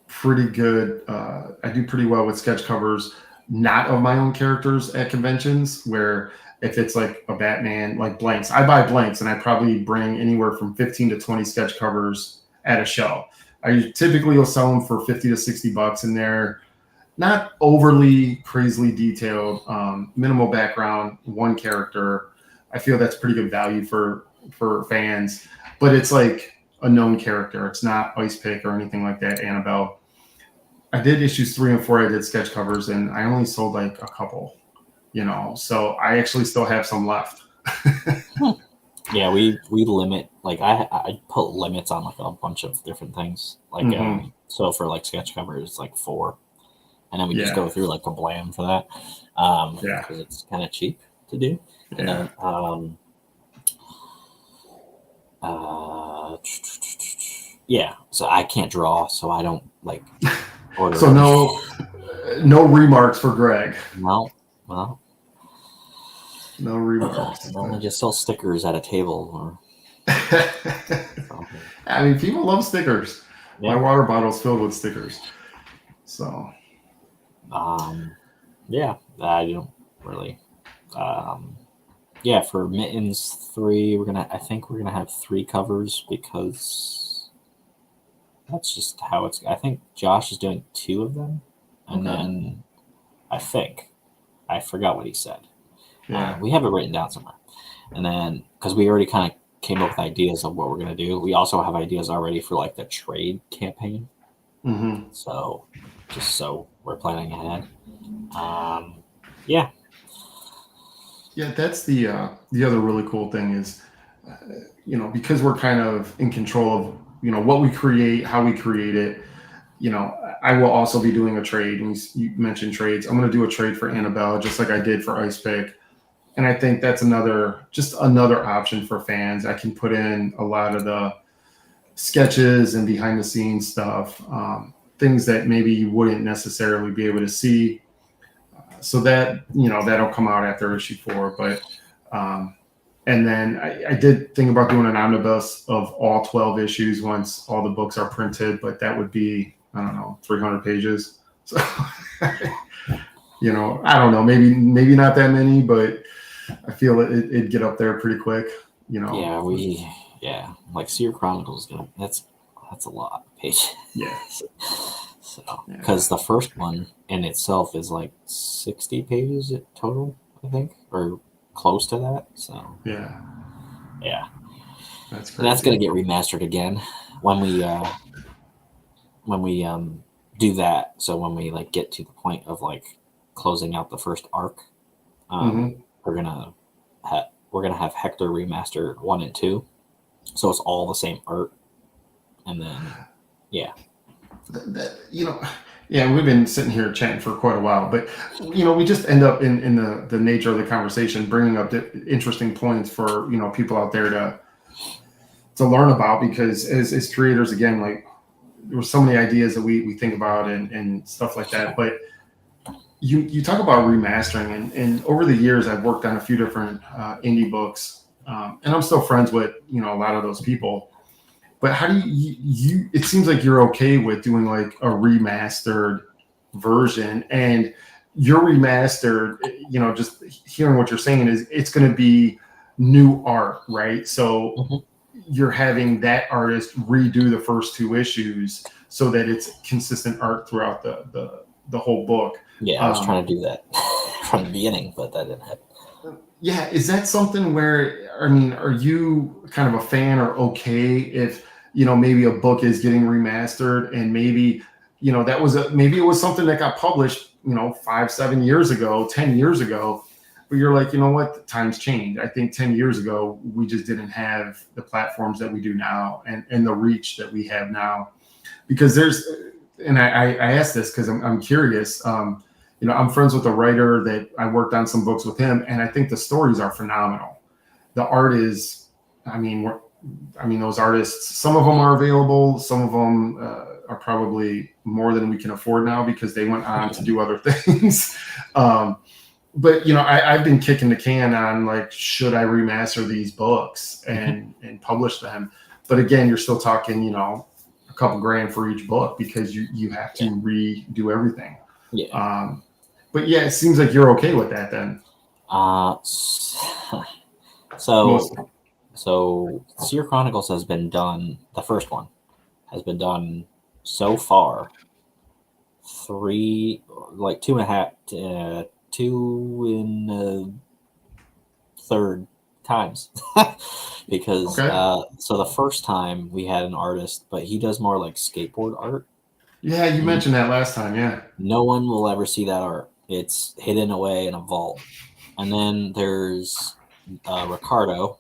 pretty good. I do pretty well with sketch covers, not of my own characters at conventions, where if it's like a Batman, like blanks, I buy blanks, and I probably bring anywhere from 15 to 20 sketch covers at a show. I typically will sell them for $50 to $60, and they're not overly crazily detailed, minimal background, one character. I feel that's pretty good value for fans, but it's like a known character. It's not Ice Pick or anything like that. Annabelle. I did issues 3 and 4. I did sketch covers, and I only sold like a couple. So I actually still have some left. Yeah, we limit, like I put limits on like a bunch of different things. Like so for like sketch covers, it's like 4, and then we just go through like a blam for that. Because it's kind of cheap to do. And then so I can't draw, so I don't like order. So no remarks for Greg. No, well, no remarks. I just sell stickers at a table or I mean, people love stickers. My water bottle's filled with stickers. So I don't really for Mittens 3, I think we're gonna have 3 covers, because that's just how it's. I think Josh is doing 2 of them, and then I forgot what he said. We have it written down somewhere, and then because we already kind of came up with ideas of what we're gonna do, we also have ideas already for like the trade campaign. So just so we're planning ahead. Yeah, that's the other really cool thing is, because we're kind of in control of, what we create, how we create it. I will also be doing a trade. And you mentioned trades. I'm going to do a trade for Annabelle, just like I did for Ice Pick. And I think that's another option for fans. I can put in a lot of the sketches and behind the scenes stuff, things that maybe you wouldn't necessarily be able to see. So that, that'll come out after issue 4. But, and then I did think about doing an omnibus of all 12 issues once all the books are printed, but that would be, I don't know, 300 pages. So, I don't know, maybe not that many, but I feel it'd get up there pretty quick, like Seer Chronicles, that's a lot of pages. Yeah. So, because the first one in itself is like 60 pages total, I think, or close to that. So yeah, that's gonna get remastered again when we do that. So when we like get to the point of like closing out the first arc, we're gonna have Hector remaster 1 and 2, so it's all the same art, and then we've been sitting here chatting for quite a while, but we just end up in the nature of the conversation bringing up the interesting points for people out there to learn about, because as creators, again, like there were so many ideas that we think about and stuff like that, but you talk about remastering, and over the years I've worked on a few different indie books, and I'm still friends with a lot of those people. But how do you it seems like you're okay with doing like a remastered version, and your remastered, just hearing what you're saying is it's going to be new art, right? So Mhm. you're having that artist redo the first two issues so that it's consistent art throughout the whole book. Yeah, I was trying to do that from the beginning, but that didn't happen. Yeah, is that something where, I mean, are you kind of a fan or okay if, maybe a book is getting remastered and maybe, maybe it was something that got published, 5, 7 years ago, 10 years ago, but you're like, you know what, the times changed. I think 10 years ago, we just didn't have the platforms that we do now and the reach that we have now. Because and I asked this because I'm curious. I'm friends with a writer that I worked on some books with him, and I think the stories are phenomenal. The art is, those artists. Some of them are available. Some of them are probably more than we can afford now because they went on to do other things. But I've been kicking the can on like, should I remaster these books and publish them? But again, you're still talking, a couple grand for each book because you have to redo everything. Yeah. But yeah, it seems like you're okay with that then. So Seer Chronicles has been done. The first one has been done so far. 2.5, 2.3 times, because so the first time we had an artist, but he does more like skateboard art. Yeah, you mentioned that last time. Yeah. No one will ever see that art. It's hidden away in a vault. And then there's Ricardo.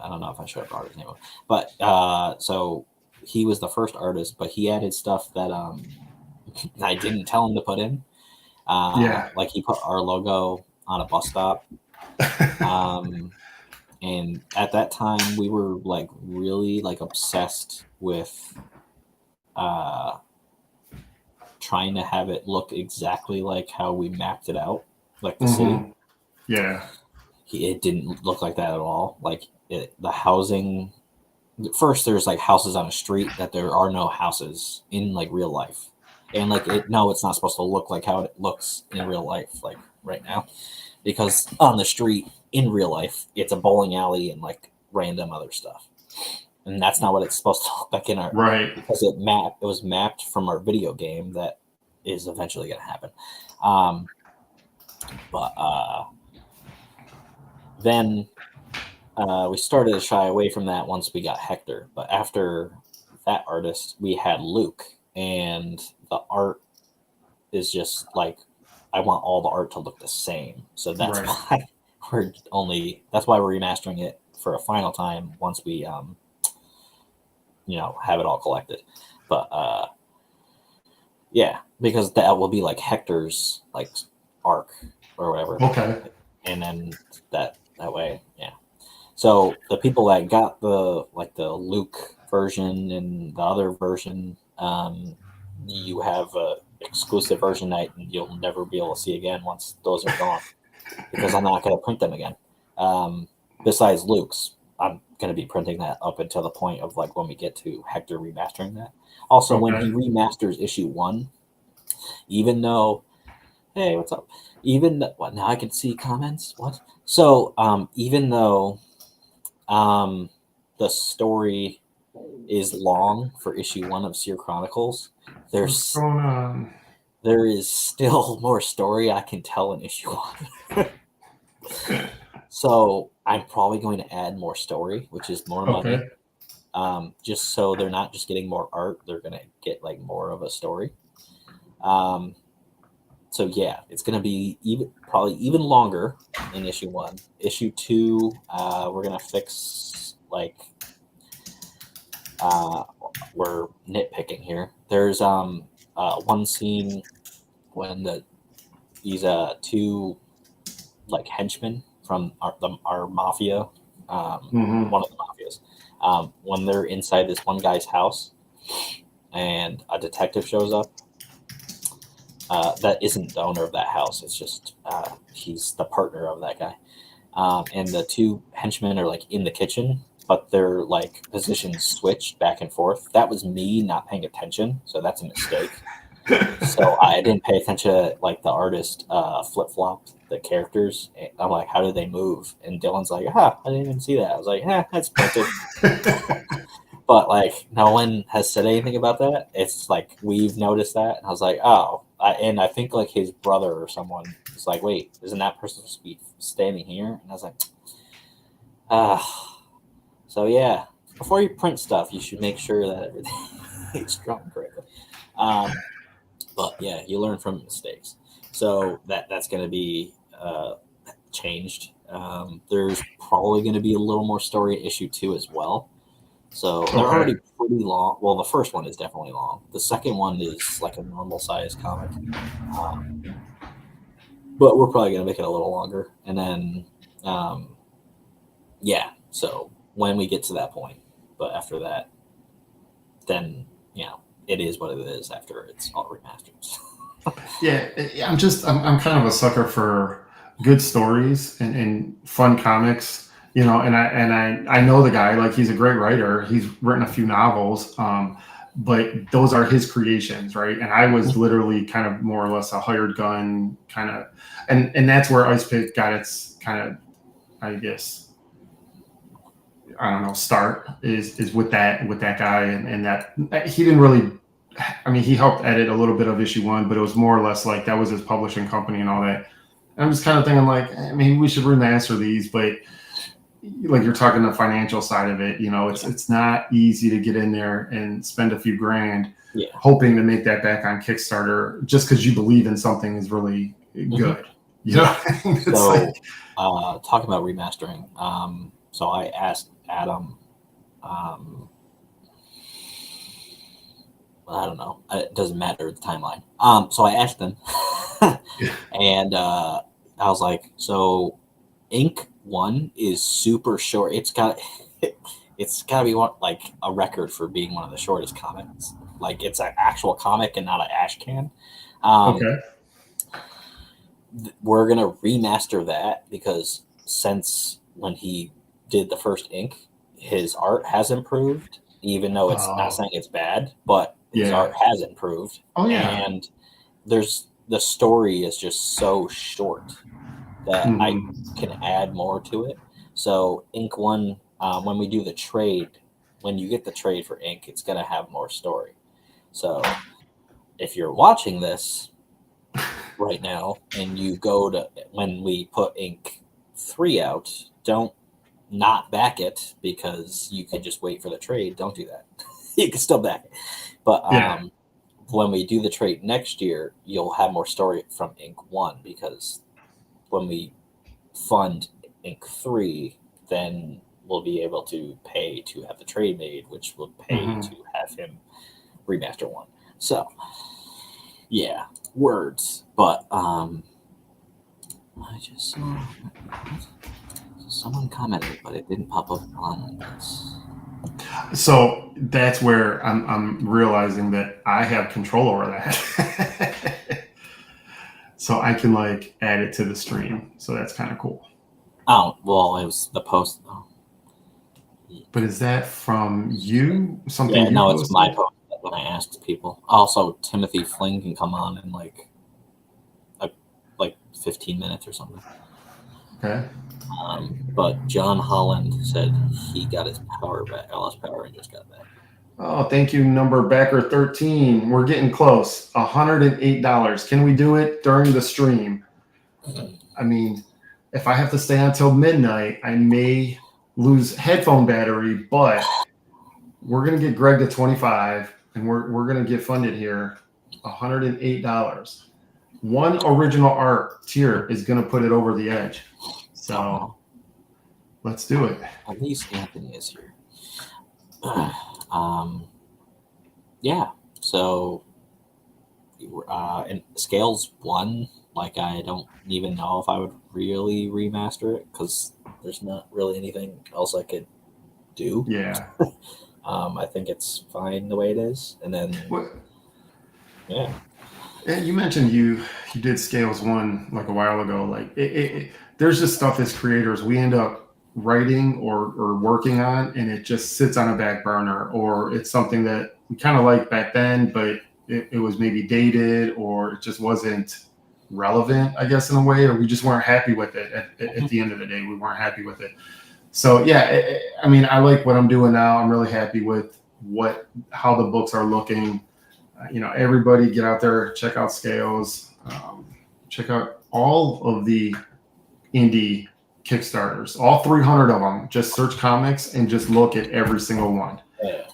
I don't know if I showed up artist name, but so he was the first artist, but he added stuff that I didn't tell him to put in. Like he put our logo on a bus stop. And at that time we were like really like obsessed with trying to have it look exactly like how we mapped it out, like the city. Yeah. It didn't look like that at all. Like the housing, first there's like houses on a street that there are no houses in like real life. And like it's not supposed to look like how it looks in real life, like right now, because on the street in real life it's a bowling alley and like random other stuff, and that's not what it's supposed to look like in our because it was mapped from our video game that is eventually going to happen. But then we started to shy away from that once we got Hector. But after that artist, we had Luke, and the art is just like, I want all the art to look the same. So that's why we're remastering it for a final time once we have it all collected. But yeah, because that will be like Hector's like arc or whatever. Okay. And then that way, yeah. So the people that got the Luke version and the other version, you have a exclusive version that you'll never be able to see again once those are gone, because I'm not going to print them again. Besides Luke's, I'm going to be printing that up until the point of like when we get to Hector remastering that. Also, when he remasters issue 1, even though, hey, what's up? Now I can see comments. What? So even though the story is long for issue 1 of Seer Chronicles, what's going on? There is still more story I can tell in issue 1. So I'm probably going to add more story, which is more money. Just so they're not just getting more art, they're going to get like more of a story. So yeah, it's going to be probably even longer in issue 1. Issue 2, we're going to fix like we're nitpicking here. There's one scene when these 2 like henchmen from our mafia, one of the mafias, when they're inside this one guy's house and a detective shows up. That isn't the owner of that house. It's just he's the partner of that guy. And the 2 henchmen are like in the kitchen, but their like positions switched back and forth. That was me not paying attention, so that's a mistake. So I didn't pay attention to like the artist flip flopped the characters. I'm like, how did they move? And Dylan's like, I didn't even see that. I was like, that's printed. But like no one has said anything about that. It's like we've noticed that. And I was like, and I think like his brother or someone was like, wait, isn't that person supposed to be standing here? And I was like, so yeah. Before you print stuff, you should make sure that everything's drawn correctly. But yeah, you learn from mistakes. So that's going to be changed. There's probably going to be a little more story at issue 2 as well. So they're already pretty long. Well, the first one is definitely long. The second one is like a normal size comic. But we're probably going to make it a little longer. And then, so when we get to that point, but after that, then, it is what it is after it's all remastered. I'm kind of a sucker for good stories and fun comics. And I know the guy, like he's a great writer. He's written a few novels, but those are his creations, right? And I was literally kind of more or less a hired gun kind of, and that's where Ice Pick got its kind of, I guess, I don't know, start is with that guy, and that he didn't really. I mean, he helped edit a little bit of issue 1, but it was more or less like that was his publishing company and all that. And I'm just kind of thinking like, maybe we should remaster these, but like you're talking the financial side of it, it's not easy to get in there and spend a few grand hoping to make that back on Kickstarter just because you believe in something is really good. So talking about remastering, so I asked Adam, I don't know, it doesn't matter the timeline. So I asked him and I was like, so Ink 1 is super short. It's got to be like a record for being one of the shortest comics. Like it's an actual comic and not an ash can. We're gonna remaster that because since when he did the first Ink, his art has improved. Even though it's not saying it's bad, but his art has improved. And the story is just so short that I can add more to it. So Ink 1, when we do the trade, when you get the trade for Ink, it's going to have more story. So if you're watching this right now and you go to, when we put Ink 3 out, don't not back it because you can just wait for the trade. Don't do that. You can still back it. But when we do the trade next year, you'll have more story from Ink 1 because when we fund Ink 3, then we'll be able to pay to have the trade made, which will pay to have him remaster 1. So, words. But I just saw someone commented, but it didn't pop up on this. So that's where I'm realizing that I have control over that. So I can like add it to the stream. So that's kind of cool. Oh, well, it was the post. Oh. But is that from you? Something? Yeah, no, it's my post when I asked people. Also, Timothy Fling can come on in like 15 minutes or something. Okay. But John Holland said he got his power back. I lost power and just got back. Oh, thank you, number backer 13. We're getting close. $108. Can we do it during the stream? I mean, if I have to stay until midnight, I may lose headphone battery, but we're gonna get Greg to 25, and we're gonna get funded here. $108. One original art tier is gonna put it over the edge. So let's do it. At least Anthony is here. So and Scales 1, like I don't even know if I would really remaster it because there's not really anything else I could do. Yeah. I think it's fine the way it is. And then And you mentioned you did Scales 1 like a while ago. Like there's just stuff as creators we end up writing or working on, and it just sits on a back burner, or it's something that we kind of liked back then, but it was maybe dated, or it just wasn't relevant, I guess, in a way, or we just weren't happy with it. At the end of the day, we weren't happy with it. So yeah, I mean, I like what I'm doing now. I'm really happy with how the books are looking. Everybody get out there, check out Scales, check out all of the indie Kickstarters, all 300 of them. Just search comics and just look at every single one. Yeah.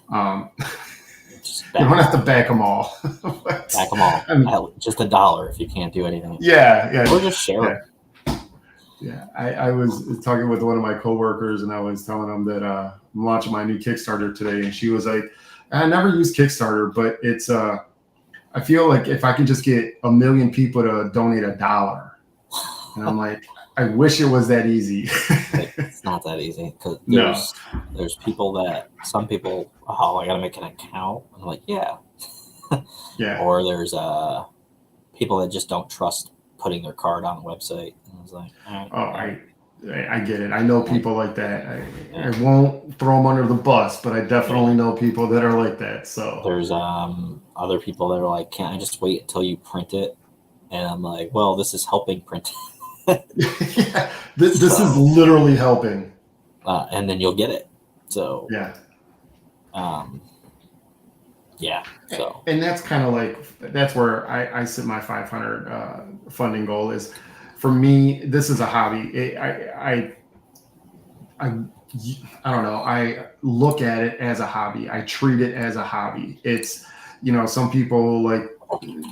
You don't have to back them all. Back them all. I mean, just $1 if you can't do anything. Yeah. Or just share it. Yeah, I was talking with one of my coworkers, and I was telling them that I'm launching my new Kickstarter today, and she was like, "I never use Kickstarter, but it's I feel like if I can just get 1 million people to donate $1," and I'm like, I wish it was that easy. It's not that easy, because there's some people, I gotta make an account. I'm like, yeah. Or there's people that just don't trust putting their card on the website. And I was like, I get it. I know people like that. I won't throw them under the bus, but I definitely know people that are like that. So there's other people that are like, can't I just wait until you print it? And I'm like, well, this is helping print it. Yeah, this is literally helping. And then you'll get it. So yeah. Yeah. So, and that's kind of that's where I set my 500 funding goal is. For me, this is a hobby. I don't know. I look at it as a hobby. I treat it as a hobby. It's, some people like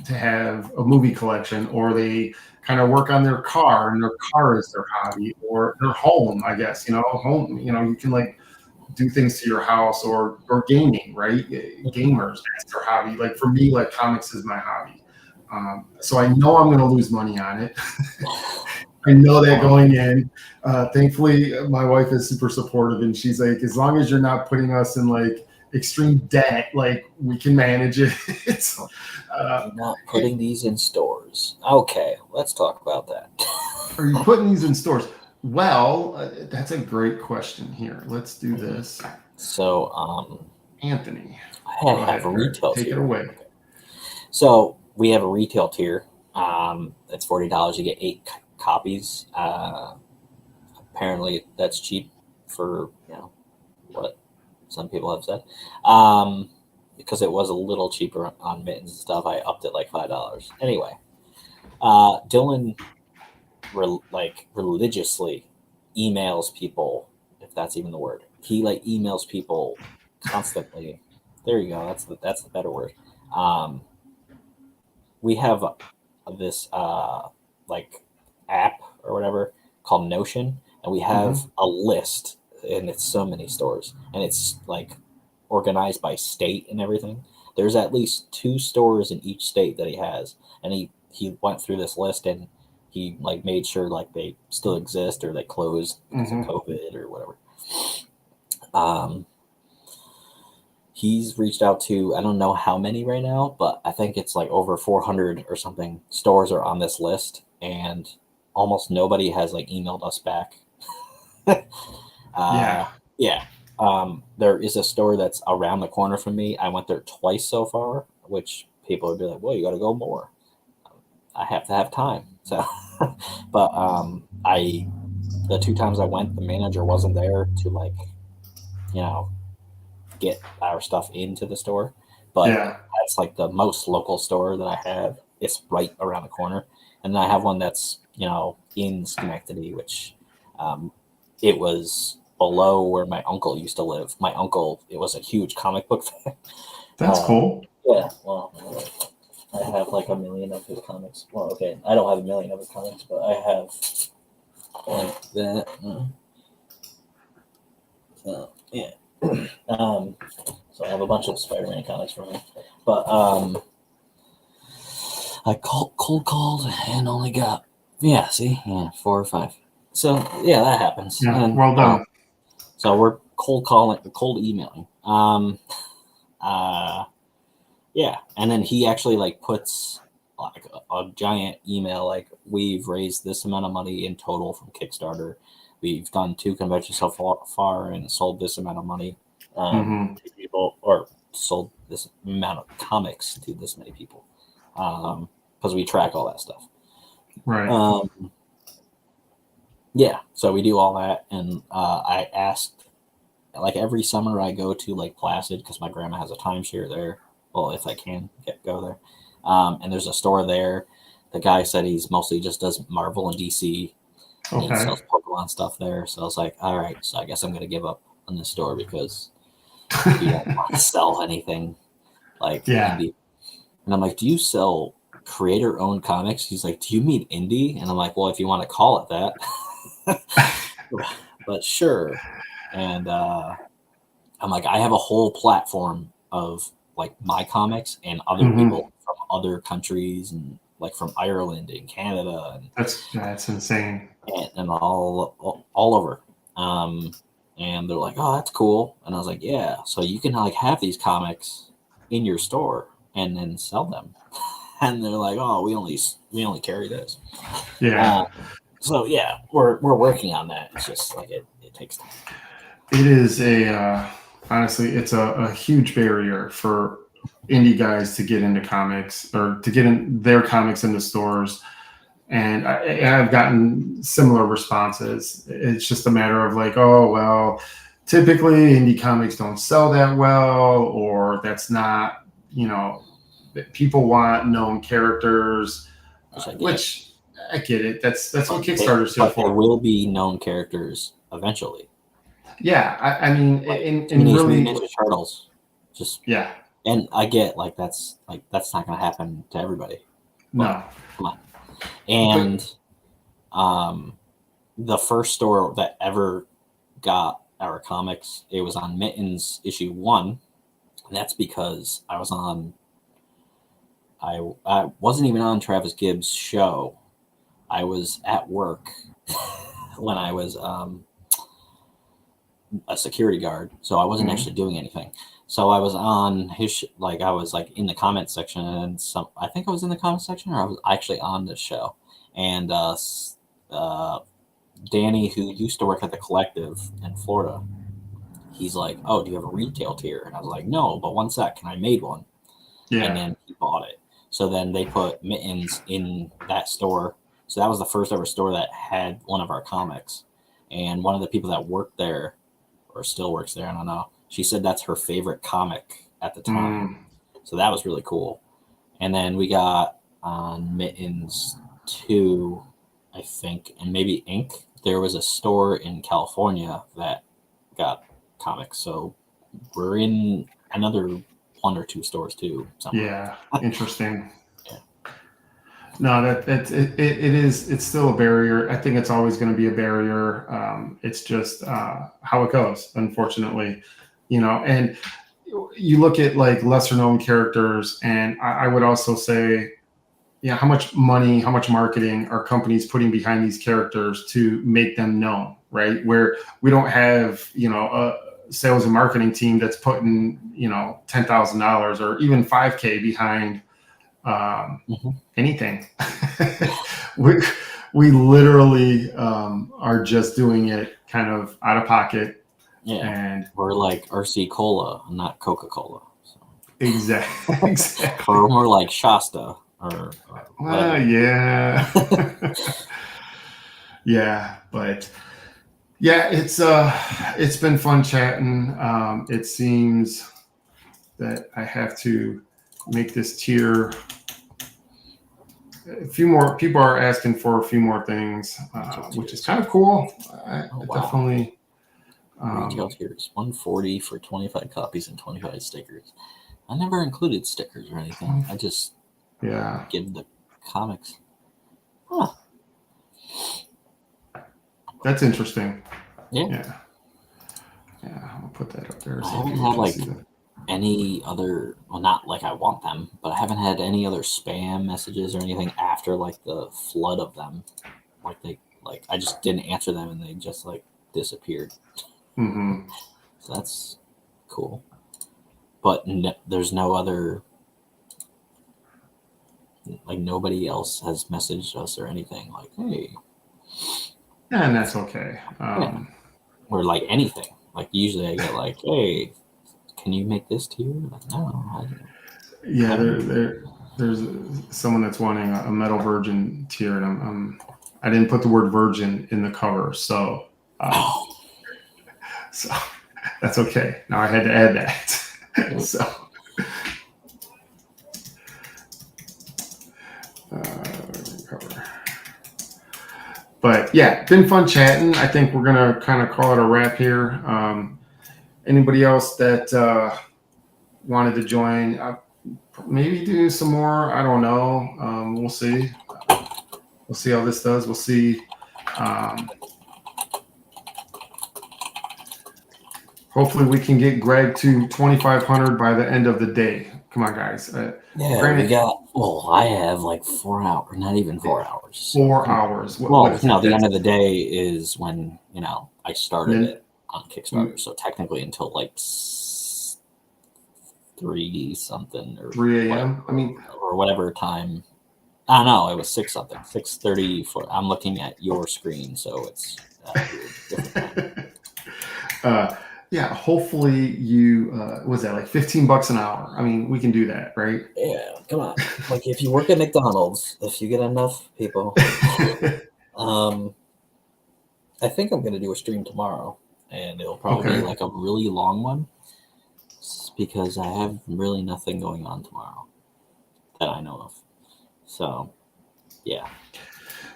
to have a movie collection, or they kind of work on their car, and their car is their hobby, or their home, I guess, home, you can like do things to your house, or gaming, right? Gamers, that's their hobby. Like for me, like comics is my hobby. So I know I'm going to lose money on it. I know that going in. Thankfully, my wife is super supportive, and she's like, as long as you're not putting us in like extreme debt, like we can manage it. You're not putting these in stores. Okay, let's talk about that. Are you putting these in stores? Well, that's a great question. Here, let's do this. So, Anthony, I have a retail tier. Take it away. Okay. So we have a retail tier. It's $40. You get 8 copies. Apparently, that's cheap for what some people have said. Because it was a little cheaper on mittens and stuff, I upped it like $5. Anyway, Dylan religiously emails people, if that's even the word. He emails people constantly. There you go. That's the better word. We have this app or whatever called Notion, and we have a list, and it's so many stores, and it's organized by state and everything. There's at least 2 stores in each state that he has, and he went through this list, and he made sure they still exist, or they closed because of COVID or whatever. He's reached out to, I don't know how many right now, but I think it's over 400 or something stores are on this list, and almost nobody has emailed us back. Yeah. There is a store that's around the corner from me. I went there twice so far, which people would be like, well, you got to go more. I have to have time. So, but the 2 times I went, the manager wasn't there to get our stuff into the store. But that's the most local store that I have. It's right around the corner. And then I have one that's, in Schenectady, which it was below where my uncle used to live. My uncle, it was a huge comic book fan. That's cool. Yeah, well, I have 1 million of his comics. Well, okay, I don't have 1 million of his comics, but I have that. So, yeah. So I have a bunch of Spider-Man comics from him. But I cold called and only got 4 or 5. So yeah, that happens. Yeah, and, well done. So we're cold emailing. Yeah, and then he actually puts a giant email we've raised this amount of money in total from Kickstarter. we've done 2 conventions so far and sold this amount of money Mm-hmm. to people, or sold this amount of comics to this many people, because we track all that stuff. Right. Yeah, so we do all that, and I asked, like every summer I go to Lake Placid because my grandma has a timeshare there. Well, if I can go there, and there's a store there. The guy said he's mostly just does Marvel and DC, and he Okay. sells Pokemon stuff there. So I was like, all right, so I guess I'm gonna give up on this store because he won't want to sell anything like Yeah. indie. And I'm like, do you sell creator-owned comics? He's like, do you mean indie? And I'm like, well, if you want to call it that, but sure. And I'm like, I have a whole platform of like my comics and other Mm-hmm. people from other countries and like from Ireland and Canada That's insane. and all over. And they're like, oh, that's cool. And I was like, yeah. So you can like have these comics in your store and then sell them. And they're like, oh, we only carry this. Yeah. So yeah, we're working on that. It's just like it takes time. It is honestly, it's a huge barrier for indie guys to get into comics or to get in their comics into stores. And I've gotten similar responses. It's just a matter of like, oh, well, typically indie comics don't sell that well, or that's not, people want known characters, which I get it. That's what Kickstarter's here But there for. will be known characters eventually. Yeah, I mean, Like in Teenage really, Mutant Ninja Turtles, just yeah, and I get that's not going to happen to everybody. But, no, come on. but And the first store that ever got our comics, it was on Mittens issue 1, and that's because I wasn't even on Travis Gibbs' show. I was at work when I was a security guard, so I wasn't actually doing anything. So I was on his I was like in the comments section, and I think I was in the comments section, or I was actually on this show. And Danny, who used to work at the Collective in Florida, he's like, "Oh, do you have a retail tier?" And I was like, "No, but one sec, and I made one." yeah, And then he bought it. So then they put Mittens in that store. So that was the first ever store that had one of our comics. And one of the people that worked there, or still works there, I don't know, she said that's her favorite comic at the time. So that was really cool. And then we got on Mittens 2, I think, and maybe Ink. There was a store in California that got comics. So we're in another 1 or 2 stores too. yeah, interesting. Yeah. No, it's still a barrier. I think it's always going to be a barrier. It's just how it goes, unfortunately, and you look at like lesser known characters, and I would also say, yeah, how much money, how much marketing are companies putting behind these characters to make them known, right? Where we don't have, a sales and marketing team that's putting, $10,000 or even $5K behind anything. we literally are just doing it kind of out of pocket. Yeah, and we're like RC Cola, not Coca-Cola. So. Exactly. Or more like Shasta. Well, yeah. Yeah, but yeah, it's been fun chatting. It seems that I have to make this tier. A few more people are asking for a few more things, which is kind of cool. Definitely. Retail tiers 140 for 25 copies and 25 stickers. I never included stickers or anything. I just give the comics. Huh. That's interesting. Yeah. I'll put that up there. I haven't had like any other, well, not like I want them, but I haven't had any other spam messages or anything after like the flood of them. Like I just didn't answer them and they just like disappeared. Mm-hmm. So that's cool. But there's no other, like nobody else has messaged us or anything like, hey. and that's okay. Yeah. Or like anything. Like usually I get like, hey, can you make this tier? Like, no, yeah, I don't. there's someone that's wanting a metal virgin tier, and I didn't put the word virgin in the cover, so Oh, so that's okay. Now I had to add that. So cover. But yeah, been fun chatting. I think we're gonna kind of call it a wrap here. Anybody else that wanted to join? Maybe do some more. I don't know. We'll see. We'll see how this does. We'll see. Hopefully, we can get Greg to 2,500 by the end of the day. Come on, guys. yeah, granted, we got. Well, I have like 4 hours, not even 4 hours. 4 hours. Well, what no, it? the end of the day is when I started it on Kickstarter. Mm. So technically until like 3 something or 3 a.m. I mean, or whatever time. I don't know. It was 6 something, 6:30. I'm looking at your screen, so it's different time. Yeah. Hopefully, you was that like $15 an hour? I mean, we can do that, right? Yeah, come on. Like if you work at McDonald's, if you get enough people, I think I'm going to do a stream tomorrow, and it'll probably be like a really long one because I have really nothing going on tomorrow that I know of. So, yeah.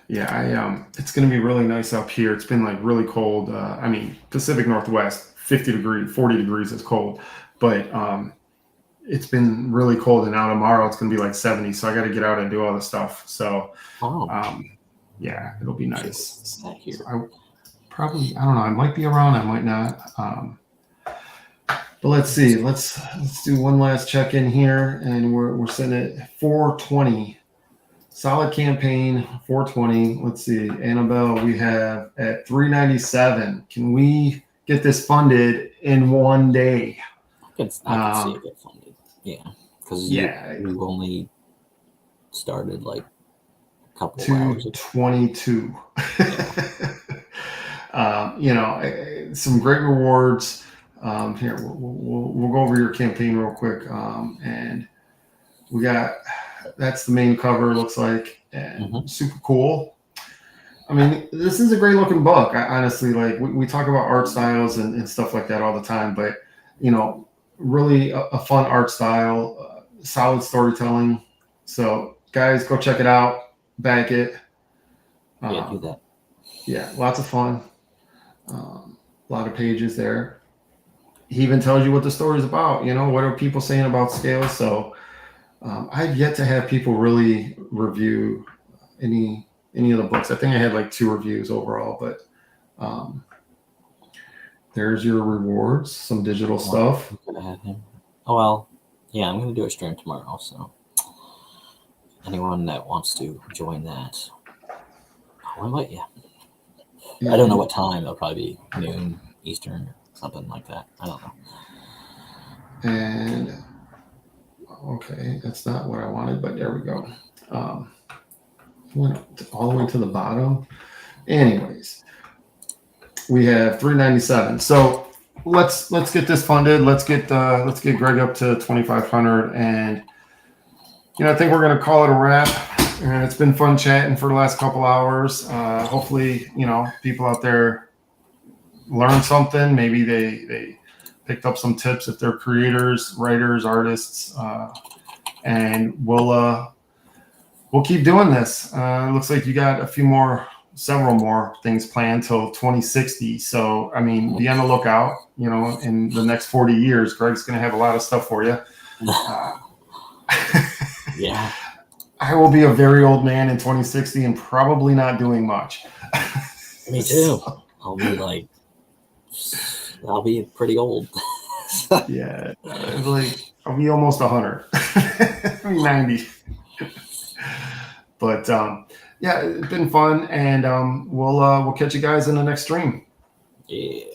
Yeah, it's going to be really nice up here. It's been like really cold. I mean, Pacific Northwest, 50 degrees, 40 degrees is cold, but it's been really cold. And now tomorrow it's going to be like 70. So I got to get out and do all the stuff. So, yeah, it'll be nice. Here. So I don't know. I might be around. I might not. But let's see. Let's do one last check in here, and we're sitting at 420. Solid campaign, 420. Let's see. Annabelle, we have at 397. Can we get this funded in one day? I can see it get funded. Yeah, because we've only started like a couple of hours. 222. Some great rewards. Here, we'll go over your campaign real quick. And we got, that's the main cover, looks like, and super cool. I mean, this is a great looking book. Honestly, like we talk about art styles and stuff like that all the time, but really a fun art style, solid storytelling. So guys, go check it out, back it. Yeah, do that. Yeah, lots of fun. A lot of pages there. He even tells you what the story is about. What are people saying about scales? So I've yet to have people really review any of the books. I think I had like 2 reviews overall, but there's your rewards, some digital stuff. I'm gonna have him. Oh well, yeah, I'm gonna do a stream tomorrow. So anyone that wants to join that, I'll invite you. Yeah. I don't know what time. It'll probably be noon Eastern or something like that. I don't know. And okay, that's not what I wanted, but there we go. Went all the way to the bottom. Anyways, we have 397. So let's get this funded. Let's get Greg up to 2,500, and I think we're gonna call it a wrap. And it's been fun chatting for the last couple hours. Hopefully, people out there learn something. Maybe they picked up some tips if they're creators, writers, artists, and we'll keep doing this. It looks like you got several more things planned till 2060. So, I mean, be on the lookout. In the next 40 years, Greg's going to have a lot of stuff for you. Yeah. I will be a very old man in 2060 and probably not doing much. Me too. I'll be pretty old. Yeah, I'll be almost 100. I'll be 90. But yeah, it's been fun, and we'll catch you guys in the next stream. Yeah.